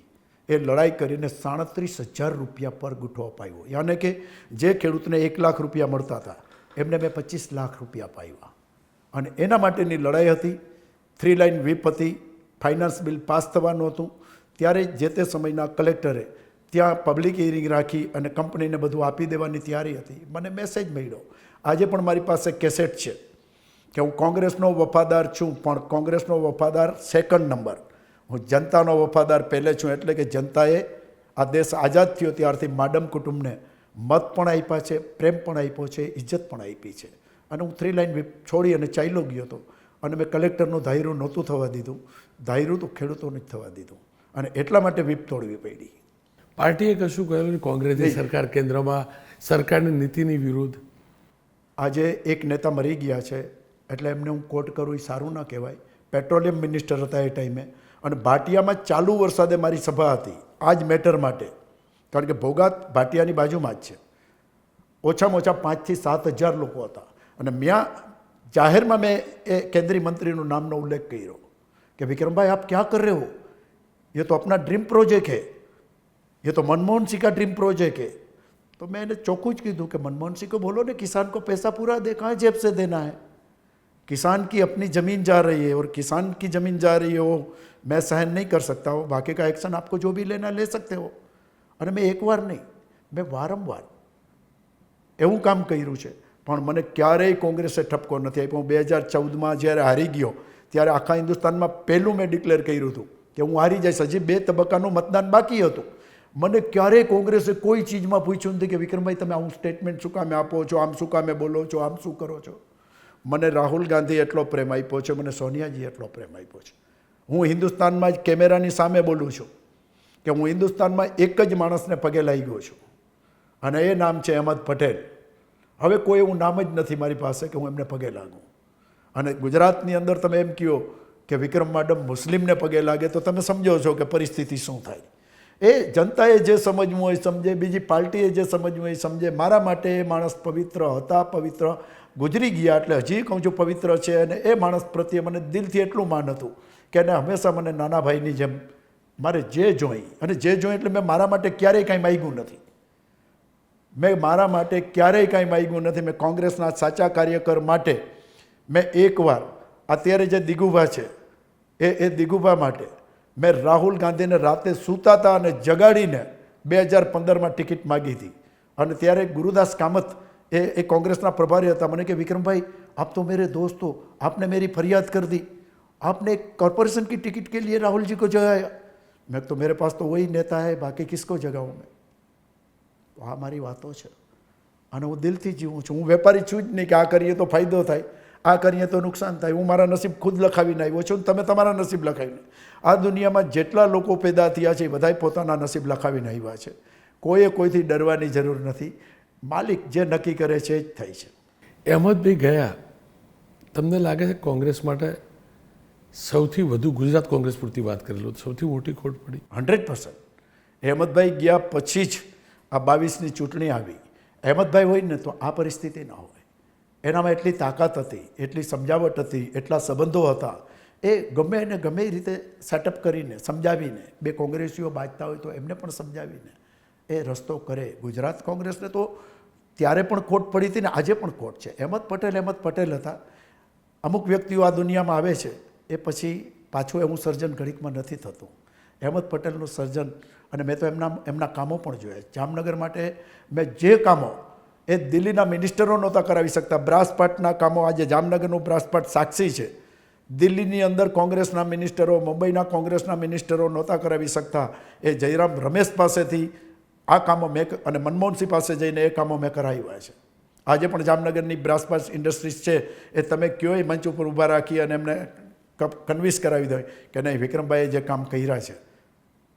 એ લડાઈ કરીને 37,000 રૂપિયા પર ગુઠ્ઠો અપાવ્યો. યાને કે જે ખેડૂતને 1 લાખ રૂપિયા મળતા હતા એમને મેં 25 લાખ રૂપિયા અપાવ્યા. અને એના માટેની લડાઈ હતી. 3 લાઇન વ્હીપ હતી. ફાઇનાન્સ બિલ પાસ થવાનું હતું. ત્યારે જે તે સમયના કલેક્ટરે ત્યાં પબ્લિક હિયરિંગ રાખી અને કંપનીને બધું આપી દેવાની તૈયારી હતી. મને મેસેજ મળ્યો. આજે પણ મારી પાસે કેસેટ છે કે હું કોંગ્રેસનો વફાદાર છું, પણ કોંગ્રેસનો વફાદાર 2nd નંબર. હું જનતાનો વફાદાર પહેલે છું. એટલે કે જનતાએ આ દેશ આઝાદ થયો ત્યારથી માડમ કુટુંબને મત પણ આપ્યા છે, પ્રેમ પણ આપ્યો છે, ઇજ્જત પણ આપી છે. અને હું 3 લાઇન વ્હીપ છોડી અને ચાલ્યો ગયો હતો. અને મેં કલેક્ટરનું ધાયરું નહોતું થવા દીધું. ધાયરું તો ખેડૂતોને જ થવા દીધું. અને એટલા માટે વ્હીપ તોડવી પડી. પાર્ટીએ કશું કહેલું? કોંગ્રેસની સરકાર કેન્દ્રમાં, સરકારની નીતિની વિરુદ્ધ. આજે એક નેતા મરી ગયા છે એટલે એમને હું કોટ કરું એ સારું ના કહેવાય. પેટ્રોલિયમ મિનિસ્ટર હતા એ ટાઈમે. અને ભાટિયામાં ચાલુ વરસાદે મારી સભા હતી આ જ મેટર માટે. કારણ કે ભોગાત ભાટિયાની બાજુમાં જ છે. ઓછામાં ઓછા 5 થી 7 હજાર લોકો હતા. અને જાહેરમાં મેં એ કેન્દ્રીય મંત્રીનું નામનો ઉલ્લેખ કર્યો કે વિક્રમભાઈ આપ ક્યાં કર રહે હો, ये तो अपना ड्रीम प्रोजेक्ट है, ये तो मनमोहन सिंह का ड्रीम प्रोजेक्ट है, तो मैं इन्हें चौखू ज कीधु कि मनमोहन सिंह को बोलो ने किसान को पैसा पूरा दे, कहाँ जेब से देना है। किसान की अपनी ज़मीन जा रही है और किसान की ज़मीन जा रही है वो मैं सहन नहीं कर सकता हूँ। बाकी का एक्शन आपको जो भी लेना ले सकते हो। અને મેં એકવાર નહીં, મેં વારંવાર એવું કામ કર્યું છે, પણ મને ક્યારેય કોંગ્રેસે ઠપકો નથી આપ્યો. હું 2014માં જ્યારે હારી ગયો ત્યારે આખા હિન્દુસ્તાનમાં પહેલું મેં ડિક્લેર કર્યું હતું કે હું હારી જઈશ. હજી 2 તબક્કાનું મતદાન બાકી હતું. મને ક્યારેય કોંગ્રેસે કોઈ ચીજમાં પૂછ્યું નથી કે વિક્રમભાઈ તમે આવું સ્ટેટમેન્ટ શું કામે આપો છો, આમ શું કામે બોલો છો, આમ શું કરો છો. મને રાહુલ ગાંધી એટલો પ્રેમ આપ્યો છે, મને સોનિયાજી એટલો પ્રેમ આપ્યો છે. હું હિન્દુસ્તાનમાં જ કેમેરાની સામે બોલું છું કે હું હિન્દુસ્તાનમાં એક જ માણસને પગે લાગી ગયો છું અને એ નામ છે અહેમદ પટેલ. હવે કોઈ એવું નામ જ નથી મારી પાસે કે હું એમને પગે લાગું. અને ગુજરાતની અંદર તમે એમ કહો કે વિક્રમ મેડમ મુસ્લિમને પગે લાગે તો તમે સમજો છો કે પરિસ્થિતિ શું થાય. એ જનતાએ જે સમજવું હોય સમજે, બીજી પાર્ટીએ જે સમજવું હોય સમજે. મારા માટે એ માણસ પવિત્ર હતા, પવિત્ર ગુજરી ગયા એટલે હજી કહું છું પવિત્ર છે. અને એ માણસ પ્રત્યે મને દિલથી એટલું માન હતું કે એને હંમેશા મને નાના ભાઈની જેમ મારે જે જોઈ અને જે જોઈ એટલે મેં મારા માટે ક્યારેય કાંઈ માગ્યું નથી. મેં મારા માટે ક્યારેય કાંઈ માગ્યું નથી. મેં કોંગ્રેસના સાચા કાર્યકર માટે મેં એકવાર અત્યારે જે દિગુભા છે એ દિગુભા માટે મેં રાહુલ ગાંધીને રાતે સૂતા હતા અને જગાડીને 2015માં ટિકિટ માગી હતી. અને ત્યારે ગુરુદાસ કામત એ કોંગ્રેસના પ્રભારી હતા. મને કે વિક્રમભાઈ આપ તો મેરે દોસ્ત हो, आपने मेरी फरियाद कर दी, आपने कॉरपोरेशन की टिकट के लिए राहुल जी को जगाया. मैं तो मेरे पास तो वही नेता है, बाकी किसको जगाऊँ मैं. તો આ મારી વાતો છે અને હું દિલથી જીવું છું. હું વેપારી છું જ નહીં કે આ કરીએ તો ફાયદો થાય, આ કરીએ તો નુકસાન થાય. હું મારા નસીબ ખુદ લખાવીને આવ્યો છું, તમે તમારા નસીબ લખાવીને. આ દુનિયામાં જેટલા લોકો પેદા થયા છે એ બધાએ પોતાના નસીબ લખાવીને આવ્યા છે. કોઈએ કોઈથી ડરવાની જરૂર નથી. માલિક જે નક્કી કરે છે એ જ થાય છે. અહેમદભાઈ ગયા, તમને લાગે છે કોંગ્રેસ માટે સૌથી વધુ, ગુજરાત કોંગ્રેસ પૂરતી વાત કરેલું, સૌથી મોટી ખોટ પડી? 100%. અહેમદભાઈ ગયા પછી જ આ 22ની ચૂંટણી આવી. અહેમદભાઈ હોય ને તો આ પરિસ્થિતિ ના હોય. એનામાં એટલી તાકાત હતી, એટલી સમજાવટ હતી, એટલા સંબંધો હતા. એ ગમે એને ગમે એ રીતે સેટઅપ કરીને સમજાવીને, બે કોંગ્રેસીઓ બાજતા હોય તો એમને પણ સમજાવીને એ રસ્તો કરે. ગુજરાત કોંગ્રેસને તો ત્યારે પણ ખોટ પડી હતી ને આજે પણ ખોટ છે. અહેમદ પટેલ હતા. અમુક વ્યક્તિઓ આ દુનિયામાં આવે છે એ પછી પાછું એવું સર્જન ઘડીકમાં નથી થતું. અહેમદ પટેલનું સર્જન, અને મેં તો એમના કામો પણ જોયા. જામનગર માટે મેં જે કામો એ દિલ્હીના મિનિસ્ટરો નહોતા કરાવી શકતા, બ્રાસપાટના કામો આજે જામનગરનું બ્રાસપાટ સાક્ષી છે. દિલ્હીની અંદર કોંગ્રેસના મિનિસ્ટરો, મુંબઈના કોંગ્રેસના મિનિસ્ટરો નહોતા કરાવી શકતા. એ જયરામ રમેશ પાસેથી આ કામો મેં અને મનમોહનસિંહ પાસે જઈને એ કામો મેં કરાવ્યા છે. આજે પણ જામનગરની બ્રાસપાટ ઇન્ડસ્ટ્રીઝ છે એ તમે કયો એ મંચ ઉપર ઊભા રાખી અને એમને કન્વિન્સ કરાવી દો કે નહીં વિક્રમભાઈએ જે કામ કર્યા છે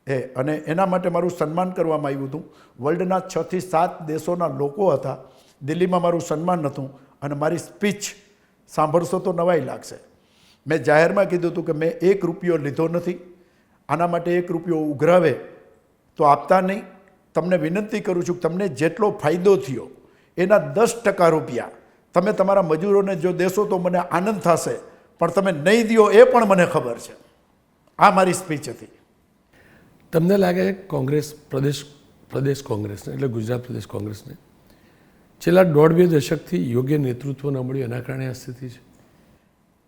એ. અને એના માટે મારું સન્માન કરવામાં આવ્યું હતું. વર્લ્ડના 6 થી 7 દેશોના લોકો હતા. દિલ્હીમાં મારું સન્માન હતું અને મારી સ્પીચ સાંભળશો તો નવાઈ લાગશે. મેં જાહેરમાં કીધું હતું કે મેં 1 રૂપિયો લીધો નથી. આના માટે 1 રૂપિયો ઉઘરાવે તો આપતા નહીં. તમને વિનંતી કરું છું કે તમને જેટલો ફાયદો થયો એના 10% રૂપિયા તમે તમારા મજૂરોને જો દેશો તો મને આનંદ થશે, પણ તમે નહીં દો એ પણ મને ખબર છે. આ મારી સ્પીચ હતી. તમને લાગે છે કોંગ્રેસ પ્રદેશ કોંગ્રેસને એટલે ગુજરાત પ્રદેશ કોંગ્રેસને છેલ્લા 1.5-2 દશકથી યોગ્ય નેતૃત્વ ન મળ્યું એના કારણે આ સ્થિતિ છે?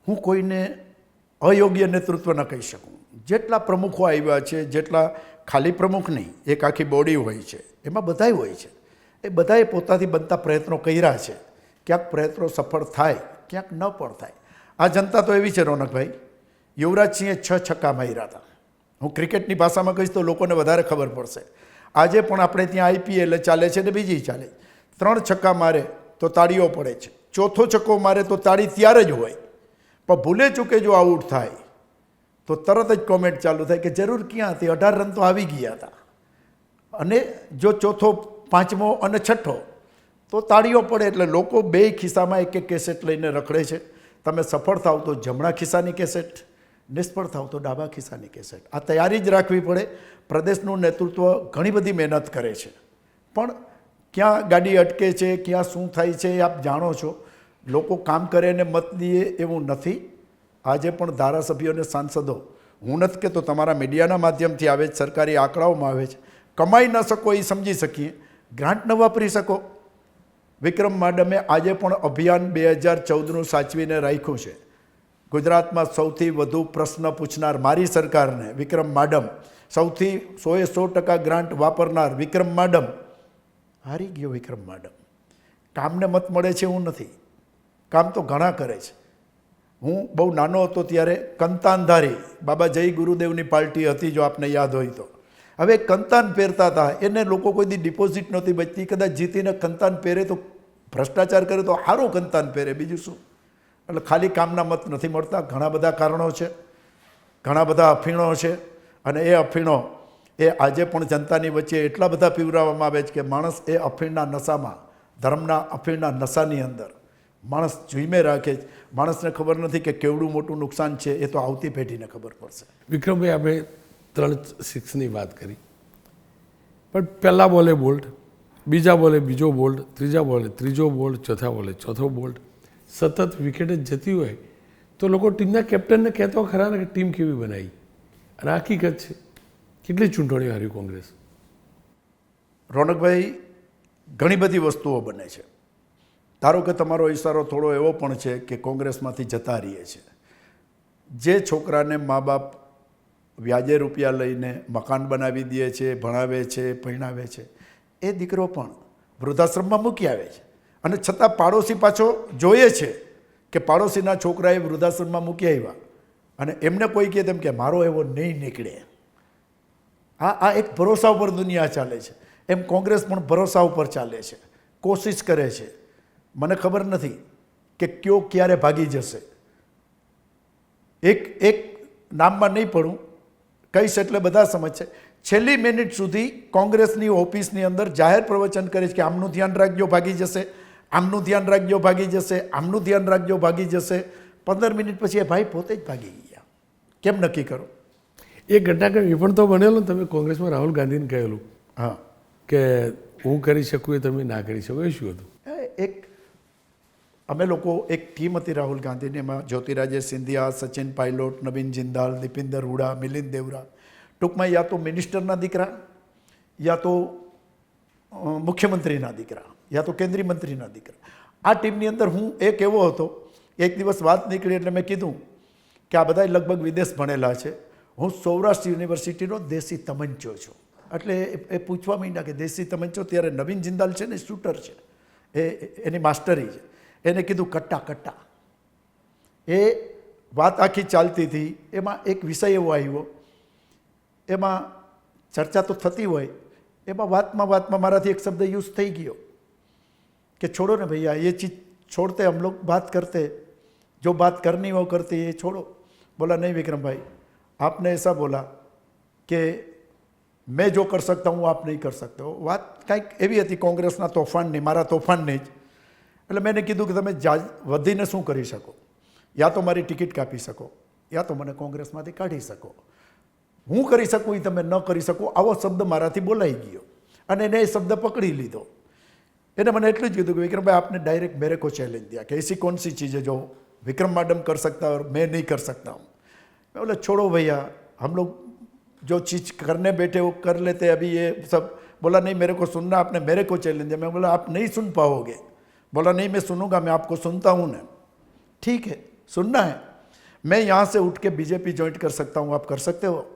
હું કોઈને અયોગ્ય નેતૃત્વ ન કહી શકું. જેટલા પ્રમુખો આવ્યા છે, જેટલા ખાલી પ્રમુખ નહીં, એક આખી બોડી હોય છે, એમાં બધાય હોય છે. એ બધાએ પોતાથી બનતા પ્રયત્નો કર્યા છે. ક્યાંક પ્રયત્નો સફળ થાય, ક્યાંક ન પણ થાય. આ જનતા તો એવી છે રોનકભાઈ, યુવરાજસિંહે 6 છક્કા માર્યા હતા. હું ક્રિકેટની ભાષામાં કહીશ તો લોકોને વધારે ખબર પડશે. આજે પણ આપણે ત્યાં IPL ચાલે છે ને બીજી ચાલે. 3 છક્કા મારે તો તાળીઓ પડે છે, 4થો છક્કો મારે તો તાળી ત્યારે જ હોય. પણ ભૂલે ચૂકે જો આઉટ થાય તો તરત જ કોમેન્ટ ચાલુ થાય કે જરૂર ક્યાં હતી, 18 રન તો આવી ગયા હતા. અને જો 4થો, 5મો અને 6ઠ્ઠો તો તાળીઓ પડે. એટલે લોકો બે ખિસ્સામાં એક કેસેટ લઈને રખડે છે. તમે સફળ થાવ તો જમણા ખિસ્સાની કેસેટ, નિષ્ફળ થાવ તો ડાબા ખિસ્સાની કેસેટ. આ તૈયારી જ રાખવી પડે. પ્રદેશનું નેતૃત્વ ઘણી બધી મહેનત કરે છે, પણ ક્યાં ગાડી અટકે છે, ક્યાં શું થાય છે એ આપ જાણો છો. લોકો કામ કરે ને મત દે એવું નથી. આજે પણ ધારાસભ્યો અને સાંસદો, હું નથી કહેતો તમારા મીડિયાના માધ્યમથી આવે છે, સરકારી આંકડાઓમાં આવે છે, કમાઈ ન શકો એ સમજી શકીએ. ગ્રાન્ટ ન વાપરી શકો. વિક્રમ માડમે આજે પણ અભિયાન 2014નું સાચવીને રાખ્યું છે. ગુજરાતમાં સૌથી વધુ પ્રશ્ન પૂછનાર મારી સરકારને વિક્રમ માડમ, સૌથી 100% ગ્રાન્ટ વાપરનાર વિક્રમ માડમ હારી ગયો. વિક્રમ માડમ કામને મત મળે છે એવું નથી, કામ તો ઘણા કરે છે. હું બહુ નાનો હતો ત્યારે કંતાનધારી બાબા જય ગુરુદેવની પાર્ટી હતી, જો આપને યાદ હોય તો. હવે કંતાન પહેરતા હતા, એને લોકો કોઈ દી ડિપોઝિટ નહોતી બચતી. કદાચ જીતીને કંતાન પહેરે તો ભ્રષ્ટાચાર કરે તો સારું કંતાન પહેરે, બીજું શું. એટલે ખાલી કામના મત નથી મળતા, ઘણા બધા કારણો છે, ઘણા બધા અફીણો છે. અને એ અફીણો એ આજે પણ જનતાની વચ્ચે એટલા બધા પીવરાવવામાં આવે છે કે માણસ એ અફીણના નશામાં, ધર્મના અફીણના નશાની અંદર માણસ ઝૂમે રાખે છે. માણસને ખબર નથી કે કેવડું મોટું નુકસાન છે, એ તો આવતી પેઢીને ખબર પડશે. વિક્રમભાઈ, આપણે 3-6ની વાત કરી, પણ પહેલા બોલે બોલ્ડ, બીજા બોલે બીજો બોલ્ડ, ત્રીજા બોલે ત્રીજો બોલ્ડ, ચોથા બોલે ચોથો બોલ્ડ. સતત વિકેટ જ જતી હોય તો લોકો ટીમના કેપ્ટનને કહેતો ખરા ને કે ટીમ કેવી બનાવી. અને હકીકત છે, કેટલી ચૂંટણીઓ હારી કોંગ્રેસ. રોનકભાઈ, ઘણી બધી વસ્તુઓ બને છે. ધારો કે તમારો ઇશારો થોડો એવો પણ છે કે કોંગ્રેસમાંથી જતા રહીએ છે. જે છોકરાને મા બાપ વ્યાજે રૂપિયા લઈને મકાન બનાવી દે છે, ભણાવે છે, ભણાવે છે, એ દીકરો પણ વૃદ્ધાશ્રમમાં મૂકી આવે છે. અને છતાં પાડોશી પાછો જોઈએ છે કે પાડોશીના છોકરાએ વૃદ્ધાશ્રમમાં મૂકી આવ્યા, અને એમને કોઈ કહે તેમ કે મારો એવો નહીં નીકળે. આ એક ભરોસા ઉપર દુનિયા ચાલે છે. એમ કોંગ્રેસ પણ ભરોસા ઉપર ચાલે છે, કોશિશ કરે છે. મને ખબર નથી કે કયો ક્યારે ભાગી જશે. એક નામમાં નહીં પડું, કહીશ એટલે બધા સમજશે. છેલ્લી મિનિટ સુધી કોંગ્રેસની ઓફિસની અંદર જાહેર પ્રવચન કરે છે કે આમનું ધ્યાન રાખજો ભાગી જશે, આમનું ધ્યાન રાખજો ભાગી જશે, આમનું ધ્યાન રાખજો ભાગી જશે. 15 મિનિટ પછી એ ભાઈ પોતે જ ભાગી ગયા. કેમ નક્કી કરો? એ ઘટનાક્રમ એ પણ તો બનેલો ને, તમે કોંગ્રેસમાં રાહુલ ગાંધીને કહેલું હા કે હું કરી શકું એ તમે ના કરી શકો, એ શું હતું? અમે લોકો એક ટીમ હતી રાહુલ ગાંધીની, એમાં જ્યોતિરાજે સિંધિયા, સચિન પાયલોટ, નવીન જિંદાલ, દીપિંદર હુડા, મિલિંદ દેવરા, ટૂંકમાં યા તો મિનિસ્ટરના દીકરા, યા તો મુખ્યમંત્રીના દીકરા, યા તો કેન્દ્રીય મંત્રીના દીકરા. આ ટીમની અંદર હું એક એવો હતો. એક દિવસ વાત નીકળી એટલે મેં કીધું કે આ બધા લગભગ વિદેશ ભણેલા છે, હું સૌરાષ્ટ્ર યુનિવર્સિટીનો દેશી તમંચો છું. એટલે એ પૂછવા માંડ્યા કે દેશી તમંચો. ત્યારે નવીન જિંદાલ છે ને, શૂટર છે, એની માસ્ટરી છે. એને કીધું કટ્ટા કટ્ટા. એ વાત આખી ચાલતી હતી. એમાં એક વિષય એવો આવ્યો, એમાં ચર્ચા તો થતી હોય, એમાં વાતમાં મારાથી એક શબ્દ યુઝ થઈ ગયો કે છોડો ને ભૈया, ये चीज़ छोड़ते हम लोग बात करते, जो बात करनी वो करते, ये छोड़ो. बोला नहीं विक्रम भाई, आपने ऐसा बोला कि मैं जो कर सकता हूँ आप नहीं कर सकते हो. વાત કંઈક એવી હતી કોંગ્રેસના તોફાનની, મારા તોફાનની જ. એટલે મેં કીધું કે તમે વધીને શું કરી શકો? યા તો મારી ટિકિટ કાપી શકો, યા તો મને કોંગ્રેસમાંથી કાઢી શકો. હું કરી શકું એ તમે ન કરી શકો, આવો શબ્દ મારાથી બોલાઈ ગયો. અને એને એ શબ્દ પકડી લીધો. એને મને એટલું જ કીધું કે વિक्रम भाई आपने डायरेक्ट मेरे को चैलेंज दिया कि ऐसी कौन सी चीज़ है जो विक्रम मैडम कर सकता है और मैं नहीं कर सकता हूँ. मैं बोला छोड़ो भैया, हम लोग जो चीज़ करने बैठे वो कर लेते हैं, अभी ये सब. बोला नहीं, मेरे को सुनना, आपने मेरे को चैलेंज दिया. मैं बोला आप नहीं सुन पाओगे. बोला नहीं, मैं सुनूंगा, मैं आपको सुनता हूँ ना. ठीक है, सुनना है. मैं यहाँ से उठ के बीजेपी ज्वाइन कर सकता हूँ, आप कर सकते हो?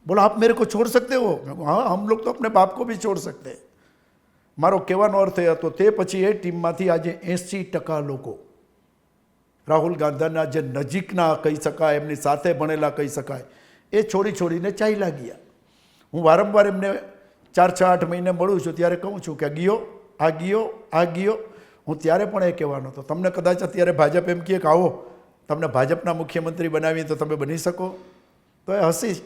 बोला आप मेरे को छोड़ सकते हो? मैं हाँ, हम लोग तो अपने बाप को भी छोड़ सकते हैं. મારો કહેવાનો અર્થ એ હતો. તે પછી એ ટીમમાંથી આજે 80% લોકો રાહુલ ગાંધીના જે નજીકના કહી શકાય, એમની સાથે ભણેલા કહી શકાય, એ છોડીને ચાલ્યા ગયા. હું વારંવાર એમને 4-6-8 મહિને મળું છું ત્યારે કહું છું કે ગયો આ ગયો આ ગયો. હું ત્યારે પણ એ કહેવાનો હતો. તમને કદાચ અત્યારે ભાજપ એમ કહે કે આવો તમને ભાજપના મુખ્યમંત્રી બનાવીએ તો તમે બની શકો, તો એ હસીશ.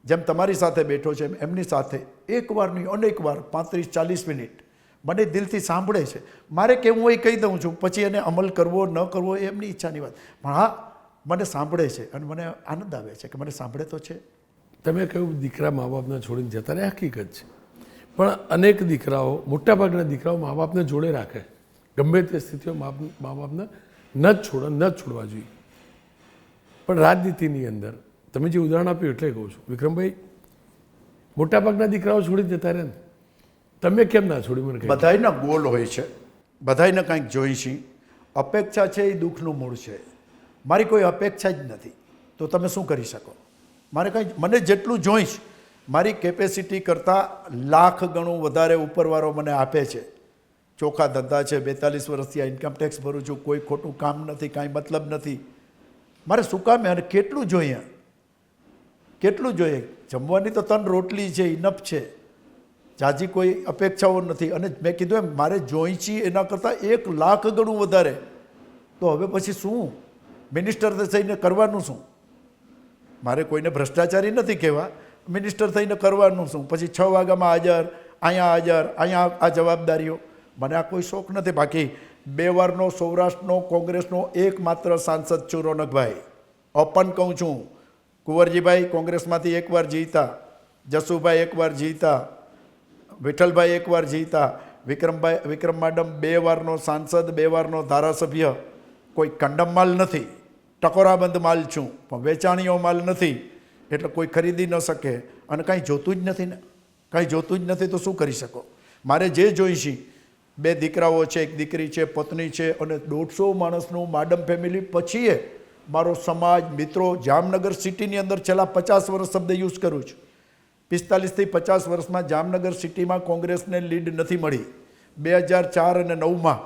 જેમ તમારી સાથે બેઠો છે એમની સાથે એકવાર નહીં અનેક વાર 35-40 મિનિટ મને દિલથી સાંભળે છે. મારે કેવું હોય કહી દઉં છું, પછી એને અમલ કરવો ન કરવો એ એમની ઈચ્છાની વાત. પણ હા, મને સાંભળે છે અને મને આનંદ આવે છે કે મને સાંભળે તો છે. તમે કહ્યું દીકરા મા બાપને છોડીને જતા રહે, હકીકત છે. પણ અનેક દીકરાઓ, મોટાભાગના દીકરાઓ મા બાપને જોડે રાખે, ગમે તે સ્થિતિઓ મા બાપને ન છોડવા જોઈએ. પણ રાજનીતિની અંદર તમે જે ઉદાહરણ આપ્યું એટલે કહું છું વિક્રમભાઈ, મોટાભાગના દીકરાઓ છોડી જતા રહે ને, તમે કેમ ના છોડી મને કહી બધાયના ગોલ હોય છે, બધાયને કંઈક જોઈ છે. અપેક્ષા છે એ દુઃખનું મૂળ છે. મારી કોઈ અપેક્ષા જ નથી તો તમે શું કરી શકો? મારે કંઈ મને જેટલું જોઈશ મારી કેપેસિટી કરતાં લાખ ગણું વધારે ઉપરવાળો મને આપે છે. ચોખ્ખા ધંધા છે, 42 વર્ષથી આ ઇન્કમ ટેક્સ ભરું છું, કોઈ ખોટું કામ નથી, કાંઈ મતલબ નથી. મારે શું કામ અને કેટલું જોઈએ? કેટલું જોઈએ? જમવાની તો 3 રોટલી છે, ઇનફ છે. જાજી કોઈ અપેક્ષાઓ નથી. અને મેં કીધું એમ મારે જોઈ છીએ એના કરતાં 1 લાખ ગણું વધારે. તો હવે પછી શું મિનિસ્ટર થઈને કરવાનું શું? મારે કોઈને ભ્રષ્ટાચારી નથી કહેવા, મિનિસ્ટર થઈને કરવાનું શું? પછી 6 વાગ્યામાં હાજર, અહીંયા આ જવાબદારીઓ. મને આ કોઈ શોખ નથી. બાકી 2 વારનો સૌરાષ્ટ્રનો કોંગ્રેસનો એકમાત્ર સાંસદ છું રોનકભાઈ. ઓપન કહું છું. કુંવરજીભાઈ કોંગ્રેસમાંથી 1 વાર જીતા, જસુભાઈ 1 વાર જીતા, વિઠ્ઠલભાઈ 1 વાર જીતા, વિક્રમ માડમ 2 વારનો સાંસદ, 2 વારનો ધારાસભ્ય. કોઈ કંડમ માલ નથી, ટકોરાબંધ માલ છું, પણ વેચાણીઓ માલ નથી, એટલે કોઈ ખરીદી ન શકે. અને કાંઈ જોતું જ નથી ને, કાંઈ જોતું જ નથી તો શું કરી શકો? મારે જે જોઈશી 2 દીકરાઓ છે, 1 દીકરી છે, પત્ની છે, અને 150 માણસનું માડમ ફેમિલી. પછી એ મારો સમાજ, મિત્રો. જામનગર સિટીની અંદર છેલ્લા 50 વર્ષ શબ્દ યુઝ કરું છું. 45 થી 50 વર્ષમાં જામનગર સિટીમાં કોંગ્રેસને લીડ નથી મળી. 2004 અને 9માં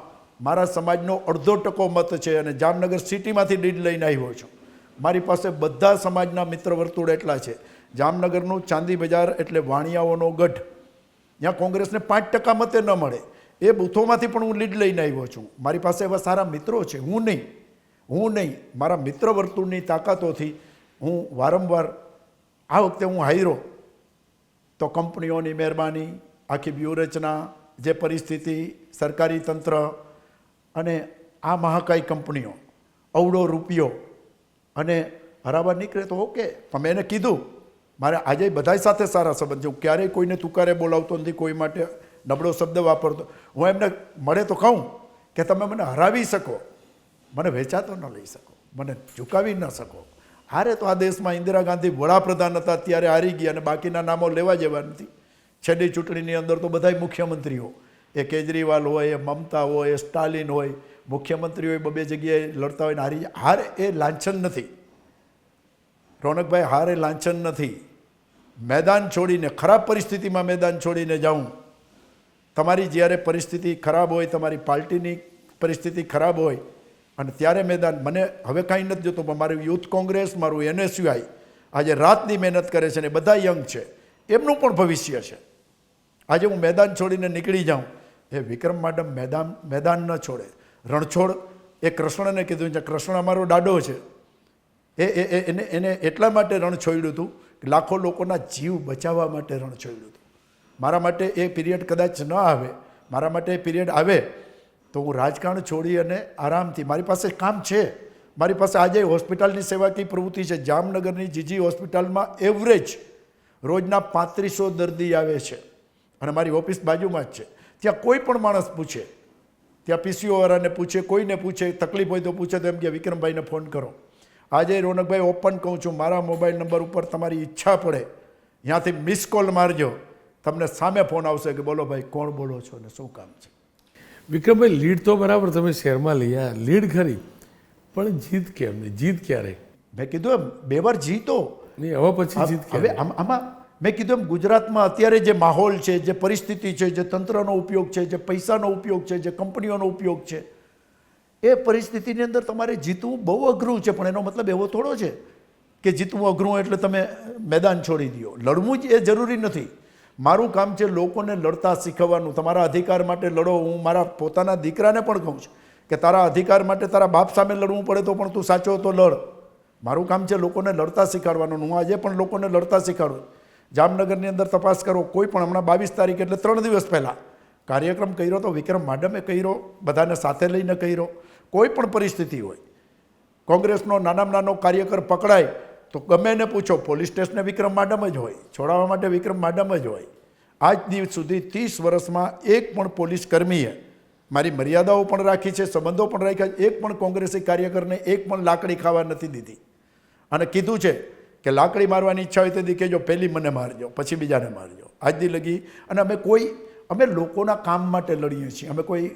મારા સમાજનો 0.5% મત છે અને જામનગર સિટીમાંથી લીડ લઈને આવ્યો છું. મારી પાસે બધા સમાજના મિત્ર વર્તુળ એટલા છે. જામનગરનું ચાંદી બજાર એટલે વાણિયાઓનો ગઢ, ત્યાં કોંગ્રેસને 5% મતે ન મળે. એ બૂથોમાંથી પણ હું લીડ લઈને આવ્યો છું. મારી પાસે એવા સારા મિત્રો છે. હું નહીં, મારા મિત્ર વર્તુળની તાકાતોથી હું વારંવાર. આ વખતે હું હાર્યો તો કંપનીઓની મહેરબાની, આખી વ્યૂહરચના, જે પરિસ્થિતિ, સરકારી તંત્ર અને આ મહાકાય કંપનીઓ, અવળો રૂપિયો, અને હરાબર નીકળે તો ઓકે. પણ મેં એને કીધું મારે આજે બધાય સાથે સારા સંબંધ છે. હું ક્યારેય કોઈને તુકારે બોલાવતો નથી, કોઈ માટે નબળો શબ્દ વાપરતો. હું એમને મળે તો કહું કે તમે મને હરાવી શકો, મને વેચાતો ન લઈ શકો, મને ઝુકાવી ન શકો. હારે તો આ દેશમાં ઇન્દિરા ગાંધી વડાપ્રધાન હતા ત્યારે હારી ગયા, અને બાકીના નામો લેવા જેવા નથી. છેલ્લી ચૂંટણીની અંદર તો બધાય મુખ્યમંત્રીઓ, એ કેજરીવાલ હોય, એ મમતા હોય, એ સ્ટાલિન હોય, મુખ્યમંત્રી હોય, 2 જગ્યાએ લડતા હોય ને હારી. હાર એ લાંછન નથી રોનકભાઈ, હાર એ લાંછન નથી. મેદાન છોડીને, ખરાબ પરિસ્થિતિમાં મેદાન છોડીને જાઉં. તમારી જ્યારે પરિસ્થિતિ ખરાબ હોય, તમારી પાર્ટીની પરિસ્થિતિ ખરાબ હોય, અને ત્યારે મેદાન. મને હવે કાંઈ નથી જોતું, પણ મારું યુથ કોંગ્રેસ, મારું NSUI આજે રાતની મહેનત કરે છે, ને બધા યંગ છે, એમનું પણ ભવિષ્ય છે. આજે હું મેદાન છોડીને નીકળી જાઉં. એ વિક્રમ માડમ મેદાન ન છોડે. રણછોડ એ કૃષ્ણને કીધું છે, કૃષ્ણ અમારો દાડો છે. એને એટલા માટે રણ છોડ્યું હતું કે લાખો લોકોના જીવ બચાવવા માટે રણ છોડ્યું હતું. મારા માટે એ પીરિયડ કદાચ ન આવે, મારા માટે એ પીરિયડ આવે તો હું રાજકારણ છોડી અને આરામથી, મારી પાસે કામ છે. મારી પાસે આજે હોસ્પિટલની સેવાકીય પ્રવૃત્તિ છે. જામનગરની જીજી હોસ્પિટલમાં એવરેજ રોજના 3500 દર્દી આવે છે, અને મારી ઓફિસ બાજુમાં જ છે. ત્યાં કોઈ પણ માણસ પૂછે, ત્યાં PCO વાળાને પૂછે, કોઈને પૂછે, તકલીફ હોય તો પૂછે તો એમ કે વિક્રમભાઈને ફોન કરો. આજે રોનકભાઈ ઓપન કહું છું, મારા મોબાઈલ નંબર ઉપર તમારી ઈચ્છા પડે ત્યાંથી મિસ કોલ મારજો, તમને સામે ફોન આવશે કે બોલો ભાઈ, કોણ બોલો છો ને શું કામ છે. વિક્રમભાઈ, લીડ તો બરાબર તમે શહેરમાં લઈ આવ્યા, લીડ ખરી, પણ જીત કેમ નહીં? જીત ક્યારે? મેં કીધું એમ 2 વાર જીતો નહીં, હવે પછી જીત હવે ક્યારે? આમાં મેં કીધું એમ ગુજરાતમાં અત્યારે જે માહોલ છે, જે પરિસ્થિતિ છે, જે તંત્રનો ઉપયોગ છે, જે પૈસાનો ઉપયોગ છે, જે કંપનીઓનો ઉપયોગ છે, એ પરિસ્થિતિની અંદર તમારે જીતવું બહુ અઘરું છે. પણ એનો મતલબ એવો થોડો છે કે જીતવું અઘરું એટલે તમે મેદાન છોડી દો. લડવું જ એ જરૂરી નથી. મારું કામ છે લોકોને લડતા શીખવવાનું. તમારા અધિકાર માટે લડો. હું મારા પોતાના દીકરાને પણ કહું છું કે તારા અધિકાર માટે તારા બાપ સામે લડવું પડે તો પણ તું સાચો તો લડ. મારું કામ છે લોકોને લડતા શીખવાડવાનું. હું આજે પણ લોકોને લડતા શીખવાડું. જામનગરની અંદર તપાસ કરો, કોઈ પણ હમણાં 22 તારીખ એટલે 3 દિવસ પહેલાં કાર્યક્રમ કર્યો તો વિક્રમ માડમે કર્યો, બધાને સાથે લઈને કર્યો. કોઈ પણ પરિસ્થિતિ હોય, કોંગ્રેસનો નાનામાં નાનો કાર્યકર પકડાય તો ગમે એને પૂછો, પોલીસ સ્ટેશને વિક્રમ માડમ જ હોય, છોડાવવા માટે વિક્રમ માડમ જ હોય. આજ દિવસ સુધી 30 વર્ષમાં એક પણ પોલીસ કર્મીએ મારી મર્યાદાઓ પણ રાખી છે, સંબંધો પણ રાખ્યા. એક પણ કોંગ્રેસી કાર્યકરને એક પણ લાકડી ખાવા નથી દીધી, અને કીધું છે કે લાકડી મારવાની ઈચ્છા હોય તેથી કહેજો, પહેલી મને મારજો, પછી બીજાને મારજો. આજથી લગી અને અમે લોકોના કામ માટે લડીએ છીએ. અમે કોઈ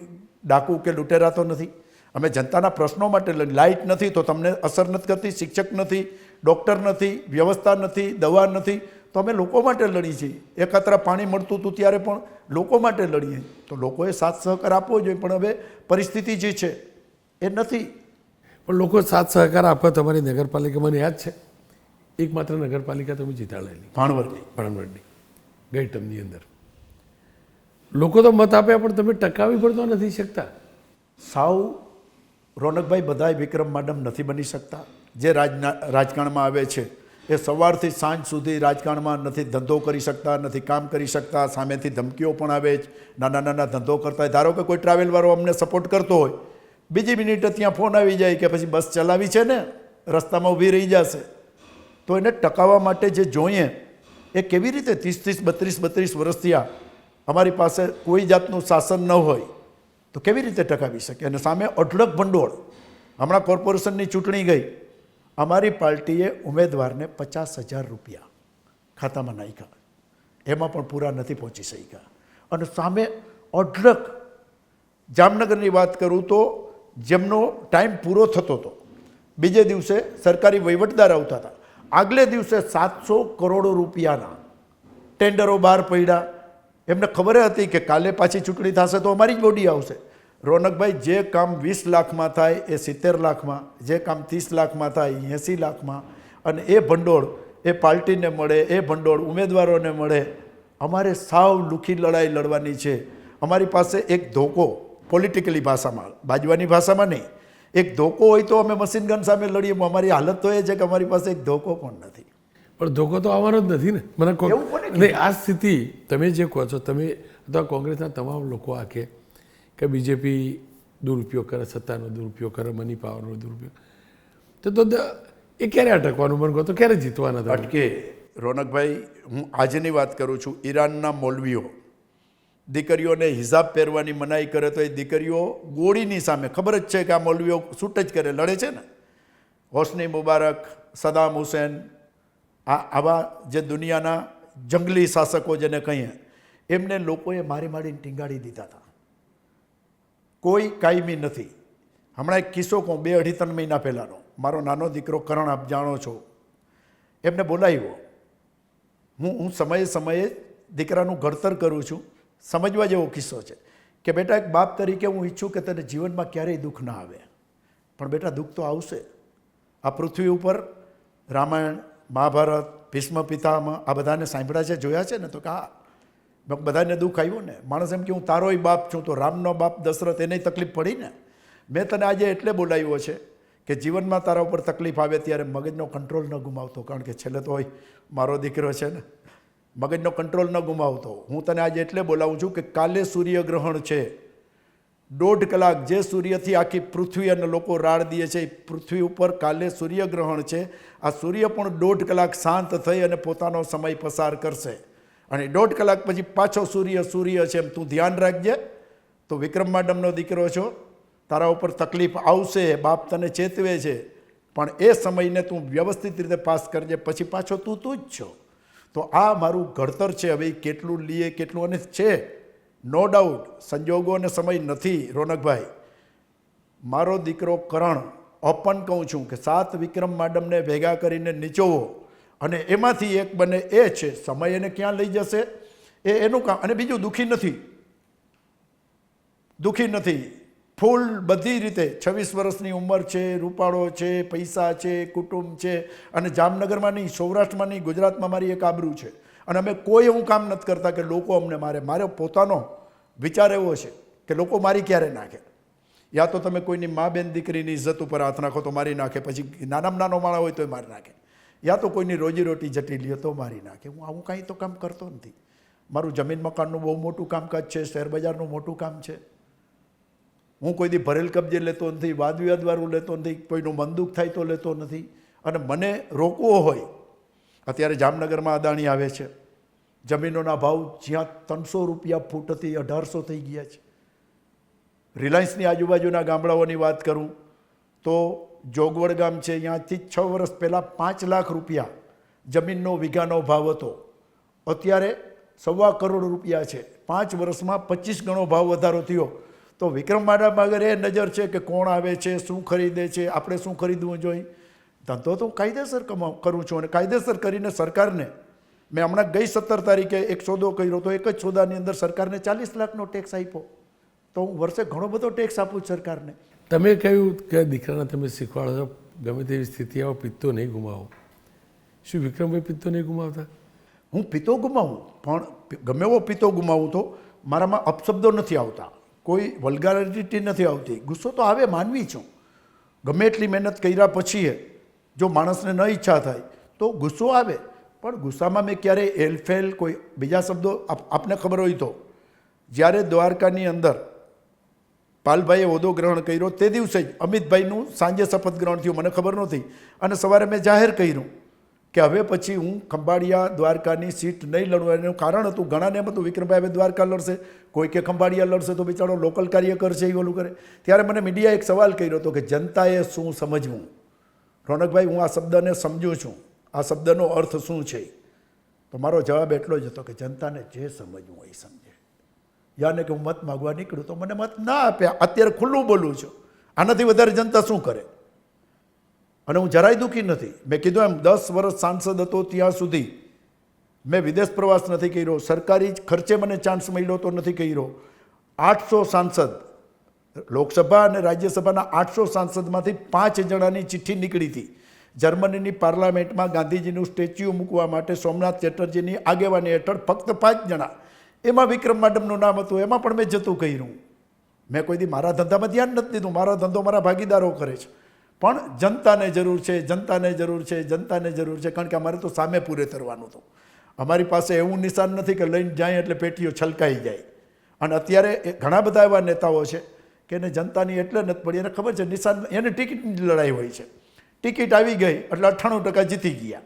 ડાકુ કે લૂંટેરા તો નથી. અમે જનતાના પ્રશ્નો માટે લડી. લાઇટ નથી તો તમને અસર નથી કરતી, શિક્ષક નથી, ડૉક્ટર નથી, વ્યવસ્થા નથી, દવા નથી, તો અમે લોકો માટે લડીએ છીએ. એકાત્રા પાણી મળતું હતું ત્યારે પણ લોકો માટે લડીએ. તો લોકોએ સાથ સહકાર આપવો જોઈએ, પણ હવે પરિસ્થિતિ જે છે એ નથી. પણ લોકો સાથ સહકાર આપે. તમારી નગરપાલિકા મને યાદ છે, એકમાત્ર નગરપાલિકા તમે જીતાડેલી ભાણવડની ગઈ ટર્મની અંદર. લોકો તો મત આપ્યા પણ તમે ટકાવી પણ તો નથી શકતા. સાવ રોનકભાઈ બધાય વિક્રમ માડમ નથી બની શકતા. જે રાજકારણમાં આવે છે એ સવારથી સાંજ સુધી રાજકારણમાં નથી ધંધો કરી શકતા, નથી કામ કરી શકતા. સામેથી ધમકીઓ પણ આવે જ. નાના નાના ધંધો કરતા હોય, ધારો કે કોઈ ટ્રાવેલવાળો અમને સપોર્ટ કરતો હોય, બીજી મિનિટે ત્યાં ફોન આવી જાય કે પછી બસ ચલાવી છે ને, રસ્તામાં ઊભી રહી જશે. તો એને ટકાવવા માટે જે જોઈએ એ કેવી રીતે 30-30, 32 વર્ષ થયા અમારી પાસે કોઈ જાતનું શાસન ન હોય તો કેવી રીતે ટકાવી શકે? અને સામે અઢળક ભંડોળ. હમણાં કોર્પોરેશનની ચૂંટણી ગઈ, અમારી પાર્ટીએ ઉમેદવારને 50,000 રૂપિયા ખાતામાં નાખ્યા, એમાં પણ પૂરા નથી પહોંચી શક્યા. અને સામે અઢળક, જામનગરની વાત કરું તો જેમનો ટાઈમ પૂરો થતો હતો, બીજે દિવસે સરકારી વહીવટદાર આવતા હતા, આગલે દિવસે 700 કરોડ રૂપિયાના ટેન્ડરો બહાર પડ્યા. એમને ખબર હતી કે કાલે પાછી ચૂંટણી થશે તો અમારી જ બોડી આવશે. રોનકભાઈ, જે કામ 20 લાખમાં થાય એ 70 લાખમાં, જે કામ 30 લાખમાં થાય 80 લાખમાં, અને એ ભંડોળ એ પાર્ટીને મળે, એ ભંડોળ ઉમેદવારોને મળે. અમારે સાવ લુખી લડાઈ લડવાની છે. અમારી પાસે એક ધોકો, પોલિટિકલી ભાષામાં, બાજવાની ભાષામાં નહીં, એક ધોકો હોય તો અમે મશીન ગન સામે લડીએ. અમારી હાલત તો એ છે કે અમારી પાસે એક ધોકો પણ નથી. પણ ધોકો તો આવવાનો જ નથી ને. મને એવું કોને કીધું? નહીં, આ સ્થિતિ તમે જે કહો છો, તમે અથવા કોંગ્રેસના તમામ લોકો આ કે બીજેપી દુરુપયોગ કરે, સત્તાનો દુરુપયોગ કરે, મની પાવરનો દુરુપયોગ, તો એ ક્યારે અટકવાનું? મને કહો તો ક્યારે જીતવાના હતા? અટકે રોનકભાઈ, હું આજની વાત કરું છું. ઈરાનના મૌલવીઓ દીકરીઓને હિજાબ પહેરવાની મનાઈ કરે તો એ દીકરીઓ ગોળીની સામે, ખબર જ છે કે આ મૌલવીઓ શૂટ જ કરે, લડે છે ને. હોસ્ની મુબારક, સદામ હુસેન, આવા જે દુનિયાના જંગલી શાસકો જેને કહીએ, એમને લોકોએ મારી મારીને ટીંગાડી દીધા હતા. કોઈ કાયમી નથી. હમણાં એક કિસ્સો કહું, 2-2.5-3 મહિના પહેલાંનો. મારો નાનો દીકરો કરણ, આપ જાણો છો, એમને બોલાવ્યો. હું સમયે સમયે દીકરાનું ઘડતર કરું છું. સમજવા જેવો કિસ્સો છે કે બેટા, એક બાપ તરીકે હું ઈચ્છું કે તને જીવનમાં ક્યારેય દુઃખ ના આવે, પણ બેટા દુઃખ તો આવશે. આ પૃથ્વી ઉપર રામાયણ, મહાભારત, ભીષ્મ પિતામહ, આ બધાને સાંભળ્યા છે, જોયા છે ને? તો કે હા, બધાને દુઃખ આવ્યું ને. માણસ એમ કે હું તારોય બાપ છું, તો રામનો બાપ દશરથ, એને તકલીફ પડી ને. મેં તને આજે એટલે બોલાવ્યો છે કે જીવનમાં તારા ઉપર તકલીફ આવે ત્યારે મગજનો કંટ્રોલ ન ગુમાવતો, કારણ કે છેલ્લે તો હોય મારો દીકરો છે ને, મગજનો કંટ્રોલ ન ગુમાવતો. હું તને આજે એટલે બોલાવું છું કે કાલે સૂર્યગ્રહણ છે. 1.5 કલાક જે સૂર્યથી આખી પૃથ્વી અને લોકો રાડ દે છે, એ પૃથ્વી ઉપર કાલે સૂર્યગ્રહણ છે. આ સૂર્ય પણ 1.5 કલાક શાંત થઈ અને પોતાનો સમય પસાર કરશે, અને 1.5 કલાક પછી પાછો સૂર્ય છે. એમ તું ધ્યાન રાખજે. તો વિક્રમ માડમનો દીકરો છો, તારા ઉપર તકલીફ આવશે, બાપ તને ચેતવે છે, પણ એ સમયને તું વ્યવસ્થિત રીતે પાસ કરજે, પછી પાછો તું જ છો. તો આ મારું ઘડતર છે. હવે કેટલું લીએ કેટલું, અને છે નો ડાઉટ સંજોગો અને સમય નથી. રોનકભાઈ, મારો દીકરો કરણ, ઓપન કહું છું કે 7 વિક્રમ માડમને ભેગા કરીને નીચોવો, અને એમાંથી એક બને એ છે. સમય એને ક્યાં લઈ જશે એ એનું કામ. અને બીજું, દુઃખી નથી, ફૂલ બધી રીતે. 26 વર્ષની ઉંમર છે, રૂપાળો છે, પૈસા છે, કુટુંબ છે, અને જામનગરમાં નહીં, સૌરાષ્ટ્રમાં નહીં, ગુજરાતમાં મારી એક આબરૂ છે. અને અમે કોઈ એવું કામ નથી કરતા કે લોકો અમને મારે. મારો પોતાનો વિચાર એવો છે કે લોકો મારી ક્યારે નાખે. યા તો તમે કોઈની મા બેન દીકરીની ઇજ્જત ઉપર હાથ નાખો તો મારી નાખે, પછી નાનામાં નાનો માણસ હોય તો મારી નાખે, યા તો કોઈની રોજીરોટી જટી લ્યો તો મારી નાખે. હું આવું કાંઈ તો કામ કરતો નથી. મારું જમીન મકાનનું બહુ મોટું કામકાજ છે, શેરબજારનું મોટું કામ છે. હું કોઈ દી ભરેલ કબજે લેતો નથી, વાદવિવાદવાળું લેતો નથી, કોઈનું મન દુઃખ થાય તો લેતો નથી. અને મને રોકવો હોય, અત્યારે જામનગરમાં અદાણી આવે છે, જમીનોના ભાવ જ્યાં 300 રૂપિયા ફૂટથી 1800 થઈ ગયા છે. રિલાયન્સની આજુબાજુના ગામડાઓની વાત કરું તો જોગવડ ગામ છે, ત્યાંથી 6 વર્ષ પહેલાં 5 લાખ રૂપિયા જમીનનો વીઘાનો ભાવ હતો, અત્યારે 1.25 કરોડ રૂપિયા છે. 5 વર્ષમાં 25 ગણો ભાવ વધારો થયો, તો વિક્રમ માડમ આગળ એ નજર છે કે કોણ આવે છે, શું ખરીદે છે, આપણે શું ખરીદવું જોઈએ. ધંધો તો કાયદેસર કરું છું, અને કાયદેસર કરીને સરકારને મેં હમણાં ગઈ 17 તારીખે એક સોદો કર્યો, તો એક જ સોદાની અંદર સરકારને 40 લાખનો ટેક્સ આપ્યો. તો હું વર્ષે ઘણો બધો ટેક્સ આપું છું સરકારને. તમે કહ્યું કે દીકરાને તમે શીખવાડો છો ગમે તેવી સ્થિતિ આવો પિત્તો નહીં ગુમાવો. શું વિક્રમભાઈ પિત્તો નહીં ગુમાવતા? હું પિત્તો ગુમાવું, પણ ગમે એવો પિત્તો ગુમાવું તો મારામાં અપશબ્દો નથી આવતા, કોઈ વલ્ગારિટી નથી આવતી. ગુસ્સો તો આવે, માનવી છું. ગમે એટલી મહેનત કર્યા પછી જો માણસને ન ઈચ્છા થાય તો ગુસ્સો આવે, પણ ગુસ્સામાં મેં ક્યારેય એલફેલ કોઈ બીજા શબ્દો આપને ખબર હોય તો જ્યારે દ્વારકાની અંદર પાલભાઈએ હોદ્દો ગ્રહણ કર્યો તે દિવસે જ અમિતભાઈનું સાંજે શપથ ગ્રહણ થયું, મને ખબર નહોતી, અને સવારે મેં જાહેર કર્યું કે હવે પછી હું ખંભાળિયા દ્વારકાની સીટ નહીં લડું. એનું કારણ હતું, ઘણાને એમ હતું વિક્રમભાઈ હવે દ્વારકા લડશે, કોઈ કે ખંભાળિયા લડશે તો બિચારો લોકલ કાર્યકર છે એ ઓલું કરે. ત્યારે મને મીડિયાએ એક સવાલ કર્યો હતો કે જનતાએ શું સમજવું. રોનકભાઈ, હું આ શબ્દને સમજું છું, આ શબ્દનો અર્થ શું છે? તો મારો જવાબ એટલો જ હતો કે જનતાને જે સમજવું એ સમજે. યાને કે હું મત માગવા નીકળું તો મને મત ના આપ્યા. અત્યારે ખુલ્લું બોલું છું, આનાથી વધારે જનતા શું કરે? અને હું જરાય દુઃખી નથી. મેં કીધું એમ 10 વર્ષ સાંસદ હતો ત્યાં સુધી મેં વિદેશ પ્રવાસ નથી કર્યો, સરકારી ખર્ચે મને ચાન્સ મળ્યો તો નથી કર્યો. 800 સાંસદ, લોકસભા અને રાજ્યસભાના 800 સાંસદમાંથી 5 જણાની ચિઠ્ઠી નીકળી હતી જર્મનીની પાર્લામેન્ટમાં ગાંધીજીનું સ્ટેચ્યુ મૂકવા માટે સોમનાથ ચેટર્જીની આગેવાની હેઠળ ફક્ત 5 જણા. એમાં વિક્રમ માડમનું નામ હતું, એમાં પણ મેં જતું કર્યું. મેં કોઈ દી મારા ધંધામાં ધ્યાન નથી દીધું, મારો ધંધો મારા ભાગીદારો કરે છે. પણ જનતાને જરૂર છે, જનતાને જરૂર છે, જનતાને જરૂર છે, કારણ કે અમારે તો સામે પૂરે તરવાનું હતું. અમારી પાસે એવું નિશાન નથી કે લઈને જાય એટલે પેટીઓ છલકાઈ જાય. અને અત્યારે ઘણા બધા એવા નેતાઓ છે કે એને જનતાની એટલે નથી પડી, એને ખબર છે નિશાન, એને ટિકિટની લડાઈ હોય છે. ટિકિટ આવી ગઈ એટલે 98% જીતી ગયા.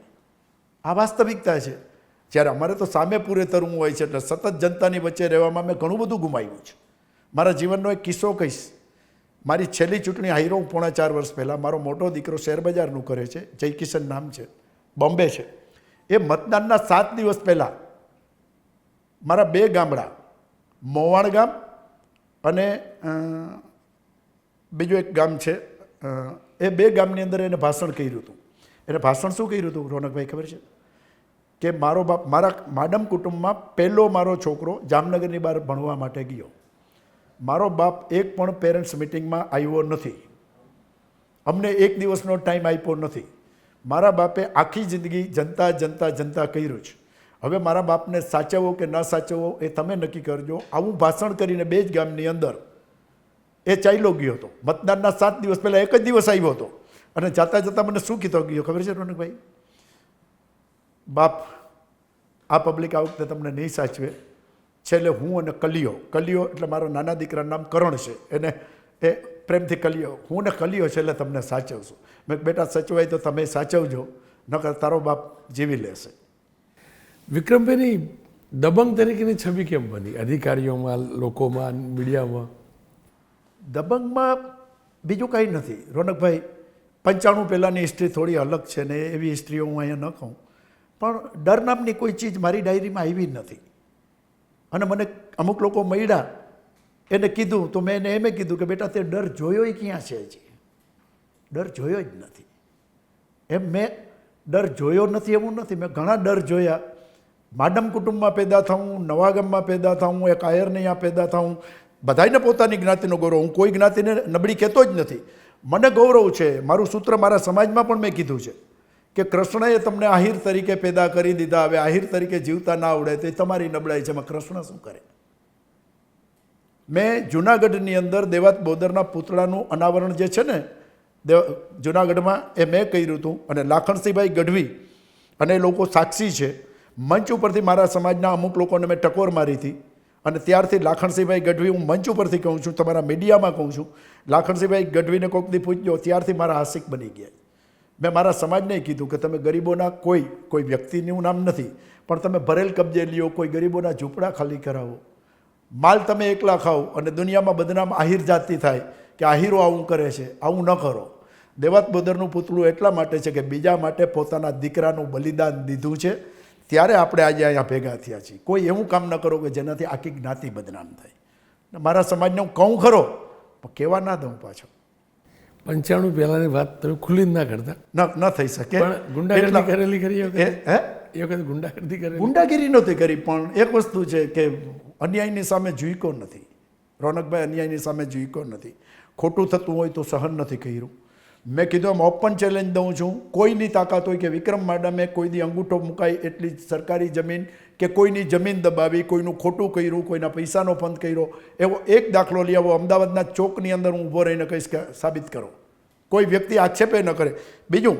આ વાસ્તવિકતા છે. જ્યારે અમારે તો સામે પૂરે તરવું હોય છે, એટલે સતત જનતાની વચ્ચે રહેવામાં મેં ઘણું બધું ગુમાવ્યું છે. મારા જીવનનો એક કિસ્સો કહીશ. મારી છેલ્લી ચૂંટણી હાર્યો હું 4.5 વર્ષ પહેલાં. મારો મોટો દીકરો શેરબજારનું કરે છે, જયકિશન નામ છે, બોમ્બે છે. એ મતદાનના 7 દિવસ પહેલાં મારા 2 ગામડા, મોવાણ ગામ અને બીજું એક ગામ છે, એ 2 ગામની અંદર એને ભાષણ કર્યું હતું. એને ભાષણ શું કર્યું હતું રોનકભાઈ ખબર છે? કે મારો બાપ, મારા માડમ કુટુંબમાં પહેલો મારો છોકરો જામનગરની બહાર ભણવા માટે ગયો. મારો બાપ એક પણ પેરેન્ટ્સ મિટિંગમાં આવ્યો નથી, અમને એક દિવસનો ટાઈમ આપ્યો નથી. મારા બાપે આખી જિંદગી જનતા જનતા જનતા કર્યું છે. હવે મારા બાપને સાચવવો કે ન સાચવવો એ તમે નક્કી કરજો. આવું ભાષણ કરીને 2 જ ગામની અંદર એ ચાલ્યો ગયો હતો. મતદાનના 7 દિવસ પહેલાં એક જ દિવસ આવ્યો હતો, અને જતાં જતાં મને શું કીધો ગયો ખબર છે રોનકભાઈ? બાપ, આ પબ્લિક આ વખતે તમને નહીં સાચવે. છેલ્લે હું અને કલિયો, કલિયો એટલે મારા નાના દીકરાનું નામ કરણ છે, એને એ પ્રેમથી કલિયો, હું ને કલિયો છેલ્લે તમને સાચવશું. મેં બેટા સચવાય તો તમે સાચવજો, નકર તારો બાપ જીવી લેશે. વિક્રમભાઈની દબંગ તરીકેની છબી કેમ બની અધિકારીઓમાં, લોકોમાં, મીડિયામાં? દબંગમાં બીજું કંઈ નથી રોનકભાઈ. 95 પહેલાંની હિસ્ટ્રી થોડી અલગ છે ને, એવી હિસ્ટ્રીઓ હું અહીંયા ન કહું, પણ ડર નામની કોઈ ચીજ મારી ડાયરીમાં આવી નથી. અને મને અમુક લોકો મળ્યા, એને કીધું તો મેં એને એમ કીધું કે બેટા તે ડર જોયો ક્યાં છે? હજી ડર જોયો જ નથી. એમ મેં ડર જોયો નથી એવું નથી, મેં ઘણા ડર જોયા. માડમ કુટુંબમાં પેદા થવું, નવાગામમાં પેદા થવું, એક આયરને અહીંયા પેદા થવું, બધાને પોતાની જ્ઞાતિનો ગૌરવ. હું કોઈ જ્ઞાતિને નબળી કહેતો જ નથી, મને ગૌરવ છે. મારું સૂત્ર મારા સમાજમાં પણ મેં કીધું છે કે કૃષ્ણએ તમને આહિર તરીકે પેદા કરી દીધા, હવે આહિર તરીકે જીવતા ના આવડે તો એ તમારી નબળાઈ છે. એમાં કૃષ્ણ શું કરે? મેં જુનાગઢની અંદર દેવાત બોદરના પૂતળાનું અનાવરણ જે છે ને જુનાગઢમાં, એ મેં કર્યું હતું. અને લાખણસિંહભાઈ ગઢવી અને એ લોકો સાક્ષી છે. મંચ ઉપરથી મારા સમાજના અમુક લોકોને મેં ટકોર મારી હતી, અને ત્યારથી લાખણસિંહભાઈ ગઢવી, હું મંચ ઉપરથી કહું છું, તમારા મીડિયામાં કહું છું, લાખણસિંહભાઈ ગઢવીને કોઈક દી પૂછજો, ત્યારથી મારા આશિક બની ગયા. મેં મારા સમાજને કીધું કે તમે ગરીબોના કોઈ વ્યક્તિનું નામ નથી, પણ તમે ભરેલ કબજે લ્યો, કોઈ ગરીબોના ઝૂંપડા ખાલી કરાવો, માલ તમે એકલા ખાઓ, અને દુનિયામાં બદનામ આહિર જાતિ થાય કે આહિરો આવું કરે છે. આવું ન કરો. દેવાત બોદરનું પૂતળું એટલા માટે છે કે બીજા માટે પોતાના દીકરાનું બલિદાન દીધું છે, ત્યારે આપણે આજે અહીંયા ભેગા થયા છીએ. કોઈ એવું કામ ન કરો કે જેનાથી આખી જ્ઞાતિ બદનામ થાય. ને મારા સમાજને હું કહું ખરો પણ કહેવા ના દઉં પાછો. 95 પહેલાની વાત તમે ખુલ્લી જ ના કરતા, ન થઈ શકે. પણ ગુંડાગીરી એટલા- કરેલી ખરી એ વખતે? હે એ વખતે ગુંડાગીરી કરેલી? ગુંડાગીરી નહોતી કરી, પણ એક વસ્તુ છે કે અન્યાયની સામે ઝૂકો નથી. રોનકભાઈ અન્યાયની સામે ઝૂકો નથી. ખોટું થતું હોય તો સહન નથી કર્યું. મેં કીધું આમ ઓપન ચેલેન્જ દઉં છું. કોઈની તાકાત હોય કે વિક્રમ માડમે કોઈની અંગૂઠો મુકાય એટલી સરકારી જમીન કે કોઈની જમીન દબાવી, કોઈનું ખોટું કર્યું, કોઈના પૈસાનો પંથ કર્યો, એવો એક દાખલો લઈ આવો. અમદાવાદના ચોકની અંદર હું ઊભો રહીને કહીશ કે સાબિત કરો. કોઈ વ્યક્તિ આક્ષેપે ન કરે. બીજું,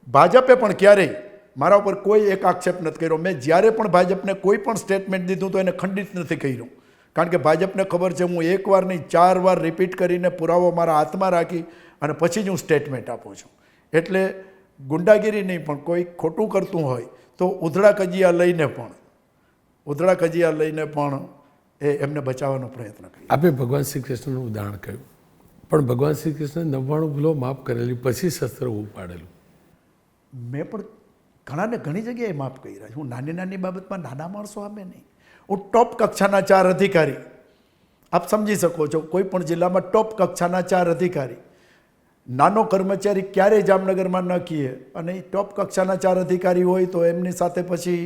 ભાજપે પણ ક્યારેય મારા ઉપર કોઈ એક આક્ષેપ નથી કર્યો. મેં જ્યારે પણ ભાજપને કોઈ પણ સ્ટેટમેન્ટ દીધું તો એને ખંડિત નથી કર્યું. કારણ કે ભાજપને ખબર છે હું એકવાર નહીં 4 વાર રિપીટ કરીને પુરાવો મારા હાથમાં રાખી અને પછી જ હું સ્ટેટમેન્ટ આપું છું. એટલે ગુંડાગીરી નહીં, પણ કોઈ ખોટું કરતું હોય તો ઉધડા કજિયા લઈને પણ એમને બચાવવાનો પ્રયત્ન કરીએ. આપે ભગવાન શ્રી કૃષ્ણનું ઉદાહરણ કહ્યું, પણ ભગવાન શ્રી કૃષ્ણ 99 ભૂલો માફ કરેલી પછી શસ્ત્ર ઉપાડેલું. મેં પણ ઘણાને ઘણી જગ્યાએ માફ કર્યા છે. હું નાની નાની બાબતમાં નાના માણસો સામે નહીં. હું ટોપ કક્ષાના 4 અધિકારી, આપ સમજી શકો છો, કોઈ પણ જિલ્લામાં ટોપ કક્ષાના 4 અધિકારી, નાનો કર્મચારી ક્યારેય જામનગરમાં ન કીએ, અને એ ટોપ કક્ષાના 4 અધિકારી હોય તો એમની સાથે પછી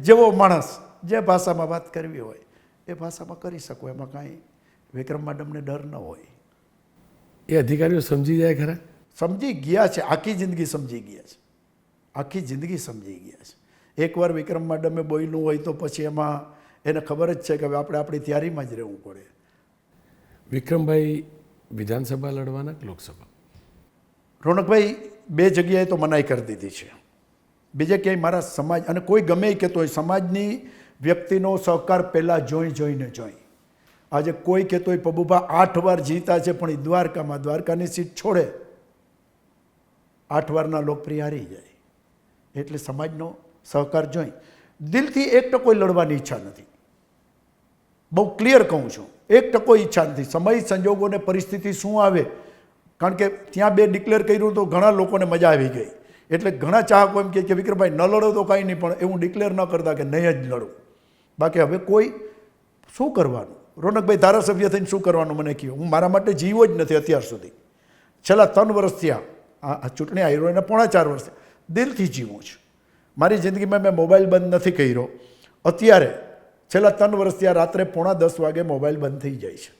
જેવો માણસ જે ભાષામાં વાત કરવી હોય એ ભાષામાં કરી શકો. એમાં કાંઈ વિક્રમ માડમને ડર ન હોય. એ અધિકારીઓ સમજી જાય ખરા? સમજી ગયા છે, આખી જિંદગી સમજી ગયા છે. આખી જિંદગી સમજી ગયા છે. એકવાર વિક્રમ માડમે બોલ્યું હોય તો પછી એમાં એને ખબર જ છે કે હવે આપણે આપણી તૈયારીમાં જ રહેવું પડે. વિક્રમભાઈ વિધાનસભા લડવાના કે લોકસભા? રોનકભાઈ 2 જગ્યાએ તો મનાઈ કરી દીધી છે. બીજે ક્યાંય મારા સમાજ અને કોઈ ગમે એ કહેતો હોય સમાજની વ્યક્તિનો સહકાર પહેલાં જોઈને આજે કોઈ કહેતો હોય પબુભા 8 વાર જીતા છે પણ એ દ્વારકાની સીટ છોડે 8 વારના લોકપ્રિય હારી જાય. એટલે સમાજનો સહકાર જોઈ દિલથી 1% લડવાની ઈચ્છા નથી. બહુ ક્લિયર કહું છું, 1% ઈચ્છા નથી. સમય સંજોગોને પરિસ્થિતિ શું આવે, કારણ કે ત્યાં 2 ડિક્લેર કર્યું તો ઘણા લોકોને મજા આવી ગઈ. એટલે ઘણા ચાહકો એમ કે વિક્રમભાઈ ન લડો તો કાંઈ નહીં, પણ એવું ડિક્લેર ન કરતા કે નહીં જ લડું. બાકી હવે કોઈ શું કરવાનું? રોનકભાઈ ધારાસભ્ય થઈને શું કરવાનું મને કહ્યું. હું મારા માટે જીવો જ નથી અત્યાર સુધી. છેલ્લા 3 વર્ષ થયા આ ચૂંટણી આવી એને 4.5 વર્ષ દિલથી જીવું છું. મારી જિંદગીમાં મેં મોબાઈલ બંધ નથી કર્યો. અત્યારે છેલ્લા 3 વર્ષ થયા રાત્રે 9:30 વાગે મોબાઈલ બંધ થઈ જાય છે.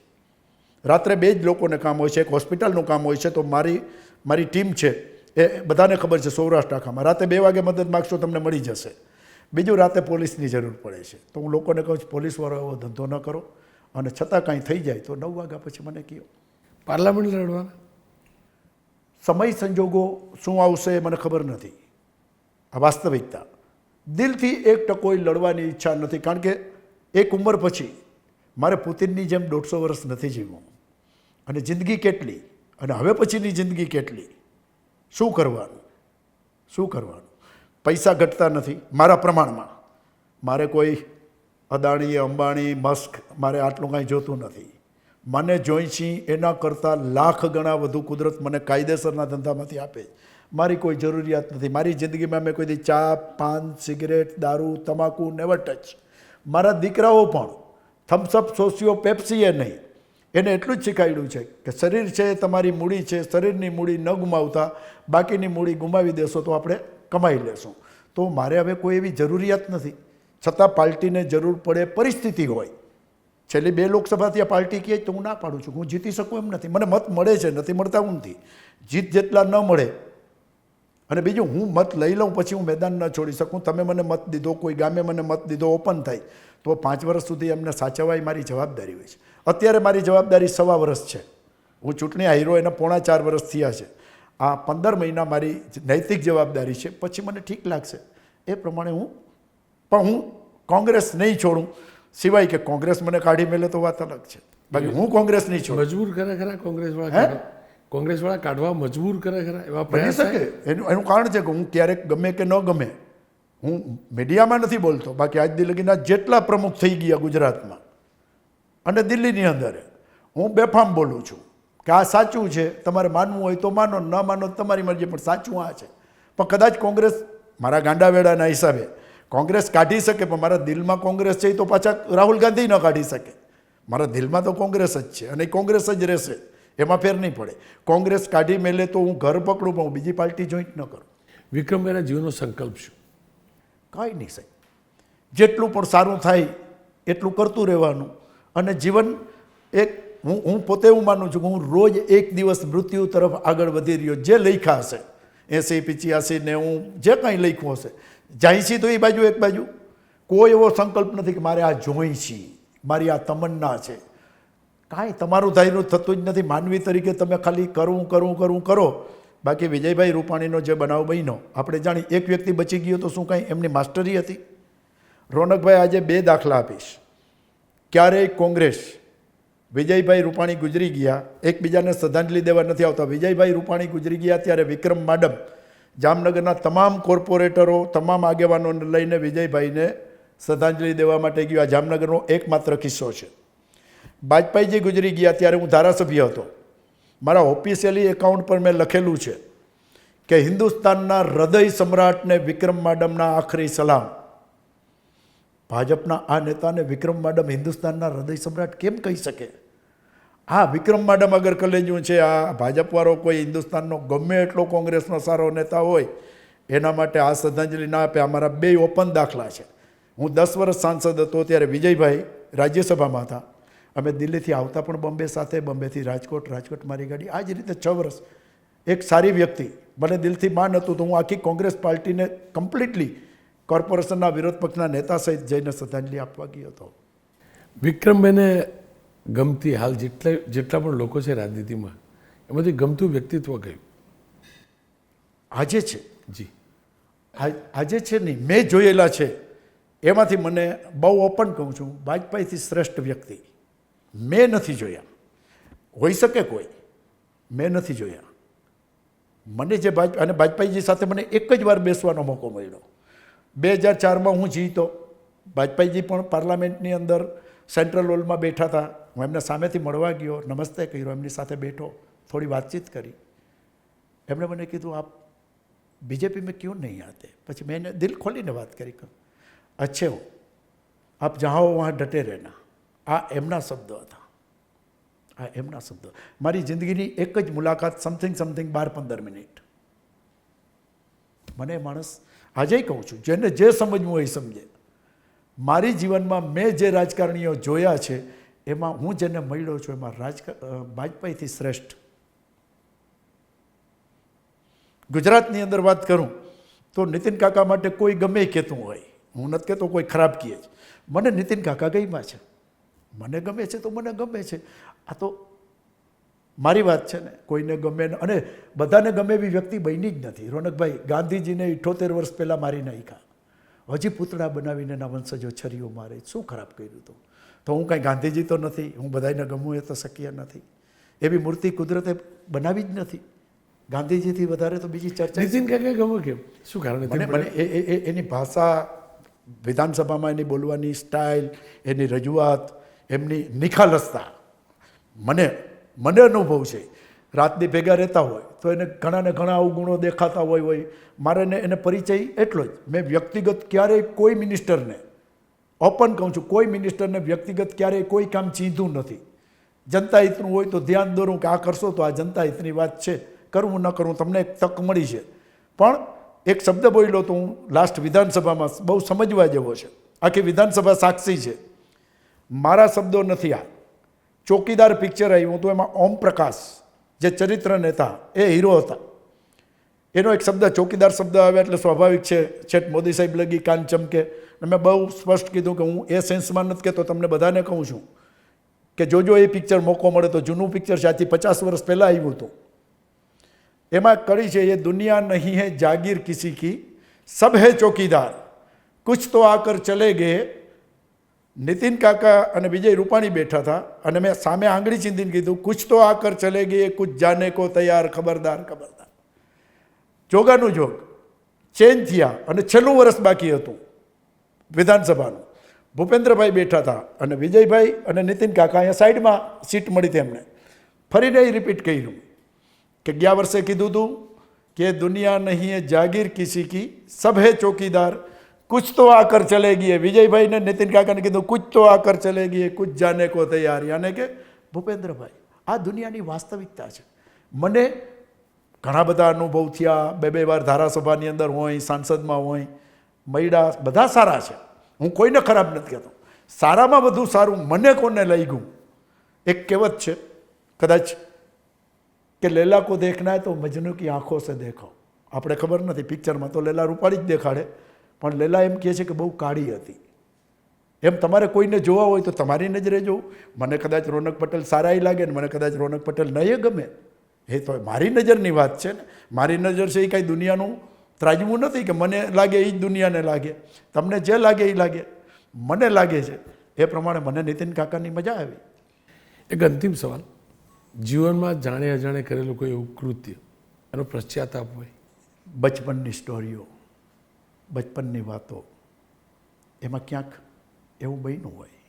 રાત્રે 2 જ લોકોને કામ હોય છે, એક હોસ્પિટલનું કામ હોય છે. તો મારી ટીમ છે એ બધાને ખબર છે સૌરાષ્ટ્ર આખામાં. રાતે 2 વાગે મદદ માગશો તમને મળી જશે. બીજું, રાતે પોલીસની જરૂર પડે છે. તો હું લોકોને કહું છું પોલીસવાળો એવો ધંધો ન કરો, અને છતાં કાંઈ થઈ જાય તો 9 વાગ્યા પછી મને કહો. પાર્લામેન્ટ લડવાના? સમય સંજોગો શું આવશે એ મને ખબર નથી. આ વાસ્તવિકતા. દિલથી 1% લડવાની ઈચ્છા નથી, કારણ કે એક ઉંમર પછી મારે પુતિનની જેમ 150 વર્ષ નથી જીવવું. અને જિંદગી કેટલી, અને હવે પછીની જિંદગી કેટલી, શું કરવાનું? પૈસા ઘટતા નથી મારા પ્રમાણમાં. મારે કોઈ અદાણી, અંબાણી, મસ્ક મારે આટલું કાંઈ જોતું નથી. મને જોઈ છી એના કરતાં લાખ ગણા વધુ કુદરત મને કાયદેસરના ધંધામાંથી આપે. મારી કોઈ જરૂરિયાત નથી. મારી જિંદગીમાં મેં કોઈ દી ચા, પાન, સિગરેટ, દારૂ, તમાકુ નેવર ટચ. મારા દીકરાઓ પણ થમ્સઅપ, સોસિયો, પેપ્સીએ નહીં. એને એટલું જ શીખવાડ્યું છે કે શરીર છે એ તમારી મૂડી છે, શરીરની મૂડી ન ગુમાવતા બાકીની મૂડી ગુમાવી દેશો તો આપણે કમાઈ લેશું. તો મારે હવે કોઈ એવી જરૂરિયાત નથી. છતાં પાર્ટીને જરૂર પડે, પરિસ્થિતિ હોય. છેલ્લી 2 લોકસભા ત્યાં પાર્ટી કહે તો હું ના પાડું છું. હું જીતી શકું એમ નથી. મને મત મળે છે, નથી મળતા હું નથી. જીત જેટલા ન મળે. અને બીજું, હું મત લઈ લઉં પછી હું મેદાન ન છોડી શકું. તમે મને મત દીધો, કોઈ ગામે મને મત દીધો, ઓપન થાય તો 5 વર્ષ સુધી એમને સાચવવા એ મારી જવાબદારી હોય છે. અત્યારે મારી જવાબદારી 1.25 વર્ષ છે. હું ચૂંટણી હાર્યો એને 3.5 વર્ષ થયા છે. આ 15 મહિના મારી નૈતિક જવાબદારી છે. પછી મને ઠીક લાગશે એ પ્રમાણે હું કોંગ્રેસ નહીં છોડું. સિવાય કે કોંગ્રેસ મને કાઢી મેલે તો વાત અલગ છે. બાકી હું કોંગ્રેસ નહીં છોડું. મજબૂર કરે ખરા કોંગ્રેસવાળા કાઢવા મજબૂર કરે ખરા એવા બની શકે. એનું કારણ છે કે હું ક્યારેક ગમે કે ન ગમે હું મીડિયામાં નથી બોલતો. બાકી આજ દી લગીના જેટલા પ્રમુખ થઈ ગયા ગુજરાતમાં અને દિલ્હીની અંદર હું બેફામ બોલું છું કે આ સાચું છે, તમારે માનવું હોય તો માનો, ન માનો તમારી મરજી, પણ સાચું આ છે. પણ કદાચ કોંગ્રેસ મારા ગાંડાવેડાના હિસાબે કોંગ્રેસ કાઢી શકે, પણ મારા દિલમાં કોંગ્રેસ છે એ તો પાછા રાહુલ ગાંધી ન કાઢી શકે. મારા દિલમાં તો કોંગ્રેસ જ છે અને એ કોંગ્રેસ જ રહેશે, એમાં ફેર નહીં પડે. કોંગ્રેસ કાઢી મેલે તો હું ઘર પકડું, પણ હું બીજી પાર્ટી જોઈન્ટ ન કરું. વિક્રમભાઈના જીવનનો સંકલ્પ શું? કાંઈ નહીં સાહેબ, જેટલું પણ સારું થાય એટલું કરતું રહેવાનું. અને જીવન એક હું પોતે એવું માનું છું કે હું રોજ એક દિવસ મૃત્યુ તરફ આગળ વધી રહ્યો. જે લખ્યા હશે 80, 85, 90 જે કાંઈ લખ્યું હશે, જાય છે તો એ બાજુ એક બાજુ કોઈ એવો સંકલ્પ નથી કે મારે આ જોઈ છે, મારી આ તમન્ના છે. કાંઈ તમારું ધાર્યું થતું જ નથી. માનવી તરીકે તમે ખાલી કરવું કરો. બાકી વિજયભાઈ રૂપાણીનો જે બનાવ બન્યો આપણે જાણી, એક વ્યક્તિ બચી ગયો તો શું કાંઈ એમની માસ્ટરી હતી? રોનકભાઈ આજે 2 દાખલા આપીશ. ક્યારેય કોંગ્રેસ વિજયભાઈ રૂપાણી ગુજરી ગયા, એકબીજાને શ્રદ્ધાંજલિ દેવા નથી આવતા. વિજયભાઈ રૂપાણી ગુજરી ગયા ત્યારે વિક્રમ માડમ જામનગરના તમામ કોર્પોરેટરો, તમામ આગેવાનોને લઈને વિજયભાઈને શ્રદ્ધાંજલિ દેવા માટે ગયો. આ જામનગરનો એકમાત્ર કિસ્સો છે. વાજપેયીજી ગુજરી ગયા ત્યારે હું ધારાસભ્ય હતો. મારા ઓફિશિયલી એકાઉન્ટ પર મેં લખેલું છે કે હિન્દુસ્તાનના હૃદય સમ્રાટને વિક્રમ માડમના આખરી સલામ. ભાજપના આ નેતાને વિક્રમ માડમ હિન્દુસ્તાનના હૃદય સમ્રાટ કેમ કહી શકે? હા, વિક્રમ માડમ અગર કલેજું છે. આ ભાજપવાળો કોઈ હિન્દુસ્તાનનો ગમે એટલો કોંગ્રેસનો સારો નેતા હોય એના માટે આ શ્રદ્ધાંજલિ ના આપે. અમારા 2 ઓપન દાખલા છે. હું 10 વર્ષ સાંસદ હતો ત્યારે વિજયભાઈ રાજ્યસભામાં હતા. અમે દિલ્હીથી આવતા પણ બોમ્બે સાથે, બોમ્બેથી રાજકોટ મારી ગાડી. આ જ રીતે 6 વર્ષ. એક સારી વ્યક્તિ, મને દિલથી માન હતું તો હું આખી કોંગ્રેસ પાર્ટીને કમ્પ્લીટલી કોર્પોરેશનના વિરોધ પક્ષના નેતા સહિત જઈને શ્રદ્ધાંજલિ આપવા ગયો હતો. વિક્રમભાઈને ગમતી હાલ જેટલા પણ લોકો છે રાજનીતિમાં, એમાંથી ગમતું વ્યક્તિત્વ કયું? આજે છે જી, આજે છે નહીં, મેં જોયેલા છે એમાંથી મને બહુ ઓપન કહું છું, વાજપેયીથી શ્રેષ્ઠ વ્યક્તિ મેં નથી જોયા. હોઈ શકે કોઈ, મેં નથી જોયા. મને જે અને વાજપેયીજી સાથે મને એક જ વાર બેસવાનો મોકો મળ્યો. 2004માં હું જીતો. વાજપેયીજી પણ પાર્લામેન્ટની અંદર સેન્ટ્રલ હોલમાં બેઠા હતા. હું એમને સામેથી મળવા ગયો, નમસ્તે કર્યો, એમની સાથે બેઠો, થોડી વાતચીત કરી. એમણે મને કીધું આપ બીજેપી મેં ક્यों નહીં આતે? પછી મેં એને દિલ ખોલીને વાત કરી, અચ્છે હો આપ જहाँ હો વहाँ ડटे રહેના. આ એમના શબ્દો હતા. આ એમના શબ્દો. મારી જિંદગીની એક જ મુલાકાત સમથિંગ 12-15 મિનિટ. મને માણસ આજે કહું છું, જેને જે સમજવું હોય એ સમજે. મારી જીવનમાં મેં જે રાજકારણીઓ જોયા છે એમાં હું જેને મળ્યો છું એમાં વાજપેયીથી શ્રેષ્ઠ. ગુજરાતની અંદર વાત કરું તો નીતિન કાકા માટે કોઈ ગમે કહેતું હોય, હું નથી કહેતો કોઈ ખરાબ કહે છે. મને નીતિન કાકા ગમ્યા છે, મને ગમે છે તો મને ગમે છે. આ તો મારી વાત છે ને, કોઈને ગમે અને બધાને ગમે એવી વ્યક્તિ બની જ નથી. રોનકભાઈ, ગાંધીજીને 78 વર્ષ પહેલાં મારી નાખ્યા, હજી પૂતળા બનાવીને એના વંશજો છરીઓ મારે. શું ખરાબ કર્યું હતું? તો હું કાંઈ ગાંધીજી તો નથી, હું બધાને ગમવું એ તો શક્ય નથી. એવી મૂર્તિ કુદરતે બનાવી જ નથી. ગાંધીજીથી વધારે તો બીજી ચર્ચા. નીતિન કાકા ગમે કેમ? શું કારણ? મને એની ભાષા, વિધાનસભામાં એની બોલવાની સ્ટાઇલ, એની રજૂઆત, એમની નિખાલસતા મને અનુભવ છે. રાતની ભેગા રહેતા હોય તો એને ઘણાને ઘણા અવગુણો દેખાતા હોય. મારે એને પરિચય એટલો જ. મેં વ્યક્તિગત ક્યારેય કોઈ મિનિસ્ટરને, ઓપન કહું છું, કોઈ મિનિસ્ટરને વ્યક્તિગત ક્યારેય કોઈ કામ ચીંધું નથી. જનતા હિતનું હોય તો ધ્યાન દોરું કે આ કરશો તો આ જનતા હિતની વાત છે, કરવું ન કરવું તમને એક તક મળી છે. પણ એક શબ્દ બોલ્યો તો હું લાસ્ટ વિધાનસભામાં, બહુ સમજવા જેવો છે, આખી વિધાનસભા સાક્ષી છે. મારા શબ્દો નથી આ. ચોકીદાર પિક્ચર આવ્યું તો એમાં ઓમ પ્રકાશ જે ચરિત્ર નેતા, એ હીરો હતા. એનો એક શબ્દ, ચોકીદાર શબ્દ આવે એટલે સ્વાભાવિક છે છેટ મોદી સાહેબ લગી કાન ચમકે. મેં બહુ સ્પષ્ટ કીધું કે હું એ સેન્સમાં નથી કહેતો, તમને બધાને કહું છું કે જોજો એ પિક્ચર મોકો મળે તો. જૂનું પિક્ચર છે, આજથી 50 વર્ષ પહેલાં આવ્યું હતું. એમાં કડી છે, એ દુનિયા નહીં હૈ જાગીર કિસી કી, સબ હૈ ચોકીદાર, કુછ તો આકર ચલે ગયે. નીતિન કાકા અને વિજય રૂપાણી બેઠા હતા અને મેં સામે આંગળી ચીંધીને કીધું, કુછ તો આકર ચલે ગયે, કુછ જાને કો તૈયાર, ખબરદાર ખબરદાર. જોગાનું જોગ ચેન્જ થયા અને છેલ્લું વર્ષ બાકી હતું વિધાનસભાનું. ભૂપેન્દ્રભાઈ બેઠા હતા અને વિજયભાઈ અને નીતિન કાકા અહીંયા સાઈડમાં સીટ મળી તેમને. ફરીને એ રિપીટ કર્યું કે ગયા વર્ષે કીધું હતું કે દુનિયા નહીં હૈ જાગીર કિસી કી, સબ હૈ ચોકીદાર, કુછ તો આકર ચલેગી है વિજયભાઈ ને નીતિન કાકાને કીધું કુછ તો આકર ચલેગી है કુછ જાને કો તૈયાર યાને કે ભૂપેન્દ્રભાઈ આ દુનિયાની વાસ્તવિકતા છે. મને ઘણા બધા અનુભવ થયા, બે વાર ધારાસભાની અંદર હોય, સાંસદમાં હોય, મૈડા બધા સારા છે, હું કોઈને ખરાબ નથી કહેતો. સારામાં વધુ સારું મને કોને લઈ ગયું, એક કહેવત છે કદાચ કે લેલા કો દેખના હે તો મજનુ કી આંખો સે દેખો. આપણે ખબર નથી, પિક્ચરમાં તો લેલા રૂપાળી જ દેખાડે, પણ લેલા એમ કહે છે કે બહુ કાળી હતી. એમ તમારે કોઈને જોવા હોય તો તમારી નજરે જોવું. મને કદાચ રોનક પટેલ સારાય લાગે ને મને કદાચ રોનક પટેલ નહીં ગમે, એ તો મારી નજરની વાત છે ને. મારી નજર છે એ કાંઈ દુનિયાનું ત્રાજવું નથી કે મને લાગે એ જ દુનિયાને લાગે. તમને જે લાગે એ લાગે, મને લાગે છે એ પ્રમાણે મને નીતિન કાકાની મજા આવી. એક અંતિમ સવાલ, જીવનમાં જાણે અજાણે કરેલું કોઈ એવું કૃત્ય, એનો પશ્ચાતાપ હોય? બચપનની સ્ટોરીઓ, બચપનની વાતો, એમાં ક્યાંક એવું બન્યું હોય.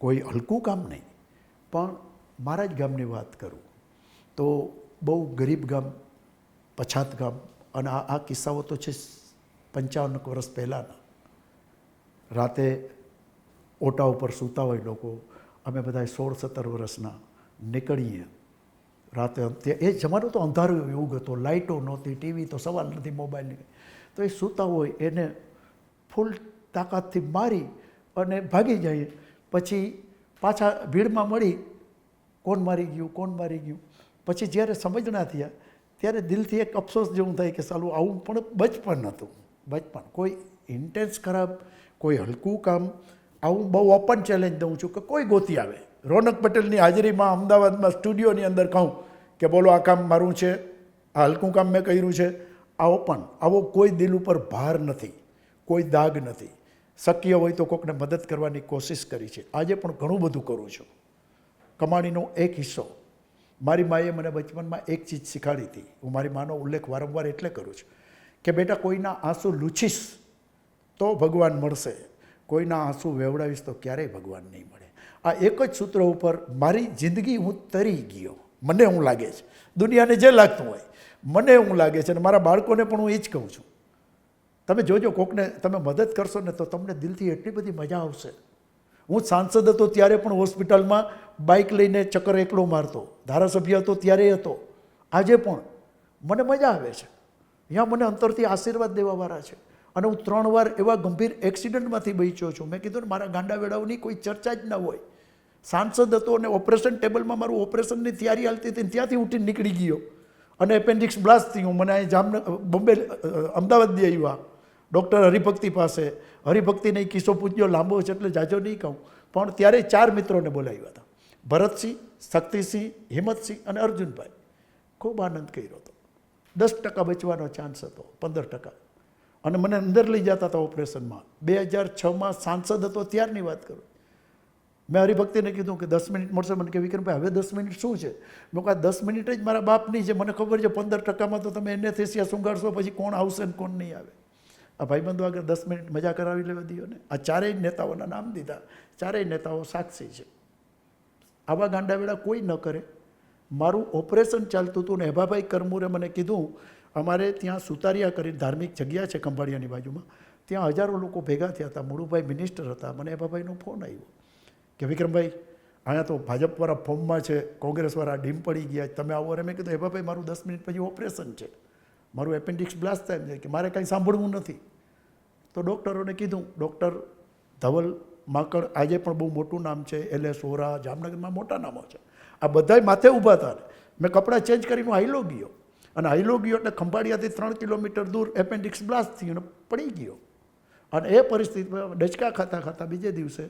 કોઈ હલકું કામ નહીં, પણ મારા જ ગામની વાત કરું તો બહુ ગરીબ ગામ, પછાત ગામ, અને આ કિસ્સાઓ તો છે 55 વર્ષ પહેલાંના. રાતે ઓટા ઉપર સૂતા હોય લોકો, અમે બધા 16-17 વર્ષના નીકળીએ રાતે. એ જમાનો તો અંધારું યુગ હતો, લાઇટો નહોતી, ટીવી તો સવાલ નથી, મોબાઈલની. તો એ સૂતા હોય એને ફૂલ તાકાતથી મારી અને ભાગી જઈએ. પછી પાછા ભીડમાં મળી કોણ મારી ગયું, કોણ મારી ગયું. પછી જ્યારે સમજ ના થયા ત્યારે દિલથી એક અફસોસ જેવું થાય કે સાલું આવું પણ બચપન હતું. બચપન કોઈ ઇન્ટેન્સ ખરાબ, કોઈ હલકું કામ, આવું બહુ ઓપન ચેલેન્જ દઉં છું કે કોઈ ગોતી આવે. રોનક પટેલની હાજરીમાં અમદાવાદમાં સ્ટુડિયોની અંદર કહું કે બોલો આ કામ મારું છે, આ હલકું કામ મેં કર્યું છે, આ ઓપન. આવો કોઈ દિલ ઉપર ભાર નથી, કોઈ દાગ નથી. શક્ય હોય તો કોઈકને મદદ કરવાની કોશિશ કરી છે. આજે પણ ઘણું બધું કરું છું. કમાણીનો એક હિસ્સો. મારી માએ મને બચપનમાં એક ચીજ શીખવાડી હતી, હું મારી માનો ઉલ્લેખ વારંવાર એટલે કરું છું કે બેટા કોઈના આંસુ લૂછીશ તો ભગવાન મળશે, કોઈના આંસુ વેવડાવીશ તો ક્યારેય ભગવાન નહીં મળે. આ એક જ સૂત્ર ઉપર મારી જિંદગી હું તરી ગયો, મને એવું લાગે છે. દુનિયાને જે લાગતું હોય મને એવું લાગે છે, અને મારા બાળકોને પણ હું એ જ કહું છું. તમે જોજો કોકને તમે મદદ કરશો ને તો તમને દિલથી એટલી બધી મજા આવશે. હું સાંસદ હતો ત્યારે પણ હોસ્પિટલમાં બાઇક લઈને ચક્કર એકલો મારતો, ધારાસભ્ય હતો ત્યારે હતો, આજે પણ મને મજા આવે છે. અહીંયા મને અંતરથી આશીર્વાદ દેવાવાળા છે. અને હું 3 વાર એવા ગંભીર એક્સિડન્ટમાંથી બચ્યો છું. મેં કીધું ને મારા ગાંડા વેડાઓની કોઈ ચર્ચા જ ન હોય. સાંસદ હતો અને ઓપરેશન ટેબલમાં મારું ઓપરેશનની તૈયારી હાલતી હતી, ત્યાંથી ઉઠીને નીકળી ગયો અને એપેન્ડિક્સ બ્લાસ્ટ થયું. મને અહીં બોમ્બે અમદાવાદથી આવ્યા ડૉક્ટર હરિભક્તિ પાસે. હરિભક્તિને એ કિસ્સો પૂછ્યો, લાંબો છે એટલે જાજો નહીં કહું, પણ ત્યારે 4 મિત્રોને બોલાવ્યા હતા, ભરતસિંહ, શક્તિસિંહ, હિંમતસિંહ અને અર્જુનભાઈ. ખૂબ આનંદ કર્યો હતો. 10% બચવાનો ચાન્સ હતો, 15%. અને મને અંદર લઈ જતા હતા ઓપરેશનમાં. 2006માં સાંસદ હતો ત્યારની વાત કરું. મેં હરિભક્તિને કીધું કે 10 મિનિટ મળશે. મને કે વિક્રમભાઈ હવે 10 મિનિટ શું છે? મેં કહ્યું 10 મિનિટ જ મારા બાપની છે, મને ખબર છે 15%માં તો તમે એનેસ્થેસિયા સુંગાડશો, પછી કોણ આવશે ને કોણ નહીં આવે. આ ભાઈબંધો આગળ 10 મિનિટ મજા કરાવી લેવા દો ને. આ 4 નેતાઓના નામ દીધા, 4 નેતાઓ સાક્ષી છે. આવા ગાંડાવેડા કોઈ ન કરે. મારું ઓપરેશન ચાલતું હતું ને હેભાભાઈ કરમુરે મને કીધું, અમારે ત્યાં સુતારિયા કરીને ધાર્મિક જગ્યા છે ખંભાળિયાની બાજુમાં, ત્યાં હજારો લોકો ભેગા થયા હતા. મુળુભાઈ મિનિસ્ટર હતા. મને હેભાભાઈનો ફોન આવ્યો કે વિક્રમભાઈ અહીંયા તો ભાજપવાળા ફોર્મમાં છે, કોંગ્રેસવાળા ડીમ પડી ગયા, તમે આવો. અને મેં કીધું હેભાભાઈ મારું 10 મિનિટ પછી ઓપરેશન છે, મારું એપેન્ડિક્સ બ્લાસ્ટ થાય છે કે મારે કાંઈ સાંભળવું નથી. તો ડૉક્ટરોને કીધું, ડૉક્ટર ધવલ માકડ આજે પણ બહુ મોટું નામ છે, LS વોરા, જામનગરમાં મોટા નામો છે, આ બધાય માથે ઊભા હતા. મેં કપડાં ચેન્જ કરીને હાઈલો ગયો, અને હાઈલો ગયો એટલે ખંભાળિયાથી 3 કિલોમીટર દૂર એપેન્ડિક્સ બ્લાસ્ટ થયું અને પડી ગયો. અને એ પરિસ્થિતિમાં ડચકા ખાતા ખાતા બીજે દિવસે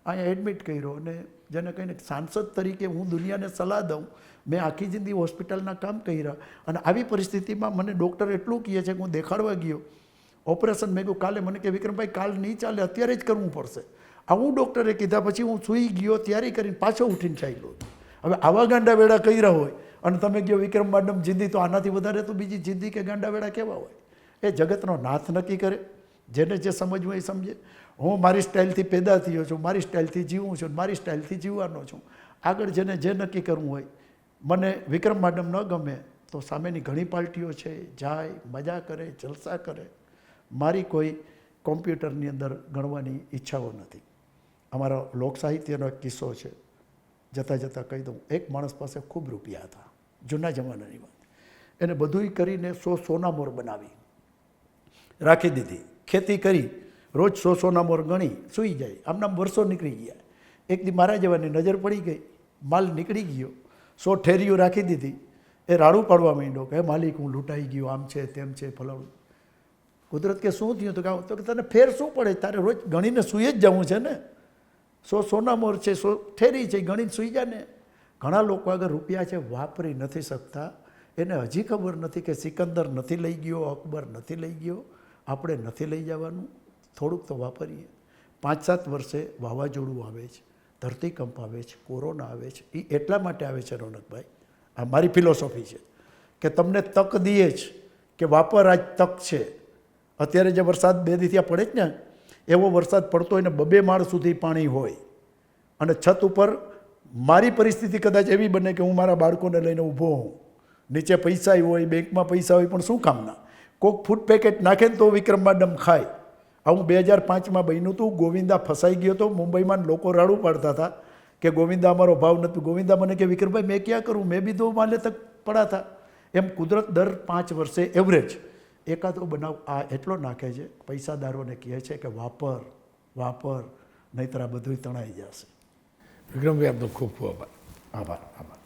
અહીંયા એડમિટ કર્યો. અને જેને કહીને સાંસદ તરીકે હું દુનિયાને સલાહ દઉં, મેં આખી જિંદગી હોસ્પિટલના કામ કર્યા, અને આવી પરિસ્થિતિમાં મને ડૉક્ટર એટલું કહે છે કે હું દેખાડવા ગયો ઓપરેશન. મેં કહ્યું કાલે, મને કે વિક્રમભાઈ કાલ નહીં ચાલે, અત્યારે જ કરવું પડશે. આવું ડૉક્ટરે કીધા પછી હું સૂઈ ગયો, તૈયારી કરીને પાછો ઉઠીને ચાલ્યો. હવે આવા ગાંડા વેડા કર્યા હોય અને તમે કહો વિક્રમ મેડમ જિંદગી, તો આનાથી વધારે તો બીજી જિંદગી કે ગાંડા વેડા કેવા હોય? એ જગતનો નાથ નક્કી કરે, જેને જે સમજવું એ સમજે. હું મારી સ્ટાઇલથી પેદા થયો છું, મારી સ્ટાઇલથી જીવું છું, મારી સ્ટાઇલથી જીવવાનો છું. આગળ જેને જે નક્કી કરવું હોય. મને વિક્રમ મેડમ ન ગમે તો સામેની ઘણી પાર્ટીઓ છે, જાય, મજા કરે, જલસા કરે, મારી કોઈ કોમ્પ્યુટરની અંદર ગણવાની ઈચ્છાઓ નથી. અમારા લોકસાહિત્યનો એક કિસ્સો છે, જતાં જતાં કહી દઉં. એક માણસ પાસે ખૂબ રૂપિયા હતા, જૂના જમાનાની વાત. એને બધુંય કરીને સોના મોર બનાવી રાખી દીધી. ખેતી કરી, રોજ સોના મોર ગણી સૂઈ જાય. આમનામ વર્ષો નીકળી ગયા. એક દી મારા જેવાની નજર પડી ગઈ, માલ નીકળી ગયો. 100 ઠેરીઓ રાખી દીધી. એ રાડું પાડવા માંડ્યો કે માલિક હું લૂંટાઈ ગયો, આમ છે તેમ છે ફલાણું. કુદરત કે શું થયું? તો કે તને ફેર શું પડે, તારે રોજ ગણીને સૂઈ જ જવું છે ને. 100 સોના મોર છે, 100 ઠેરી છે, ગણીને સૂઈ જાય ને. ઘણા લોકો આગળ રૂપિયા છે વાપરી નથી શકતા. એને હજી ખબર નથી કે સિકંદર નથી લઈ ગયો, અકબર નથી લઈ ગયો, આપણે નથી લઈ જવાનું. થોડુંક તો વાપરીએ. 5-7 વર્ષે વાવાઝોડું આવે છે, ધરતીકંપ આવે છે, કોરોના આવે છે. એ એટલા માટે આવે છે રોનકભાઈ, આ મારી ફિલોસોફી છે કે તમને તક દઈએ જ કે વાપર, આજ તક છે. અત્યારે જે વરસાદ 2 દિવસથી પડે જ ને, એવો વરસાદ પડતો હોય ને 2 માળ સુધી પાણી હોય અને છત ઉપર મારી પરિસ્થિતિ કદાચ એવી બને કે હું મારા બાળકોને લઈને ઊભો હોઉં, નીચે પૈસા હોય, બેંકમાં પૈસા હોય, પણ શું કામના? કોક ફૂડ પેકેટ નાખે ને તો વિક્રમમાં ડમ ખાય. આવું 2005માં બન્યું હતું. ગોવિંદા ફસાઈ ગયો હતો મુંબઈમાં. લોકો રાડું પાડતા હતા કે ગોવિંદા અમારો ભાવ નથી. ગોવિંદા મને કે વિક્રમભાઈ મેં ક્યાં કરું, મેં બી 2 માલે તક પડા હતા. એમ કુદરત દર 5 વર્ષે એવરેજ એકાદો બનાવ આ એટલો નાખે છે. પૈસાદારોને કહે છે કે વાપર વાપર, નહીંતર આ બધું તણાઈ જશે. વિક્રમભાઈ આપનો ખૂબ ખૂબ આભાર. આભાર આભાર.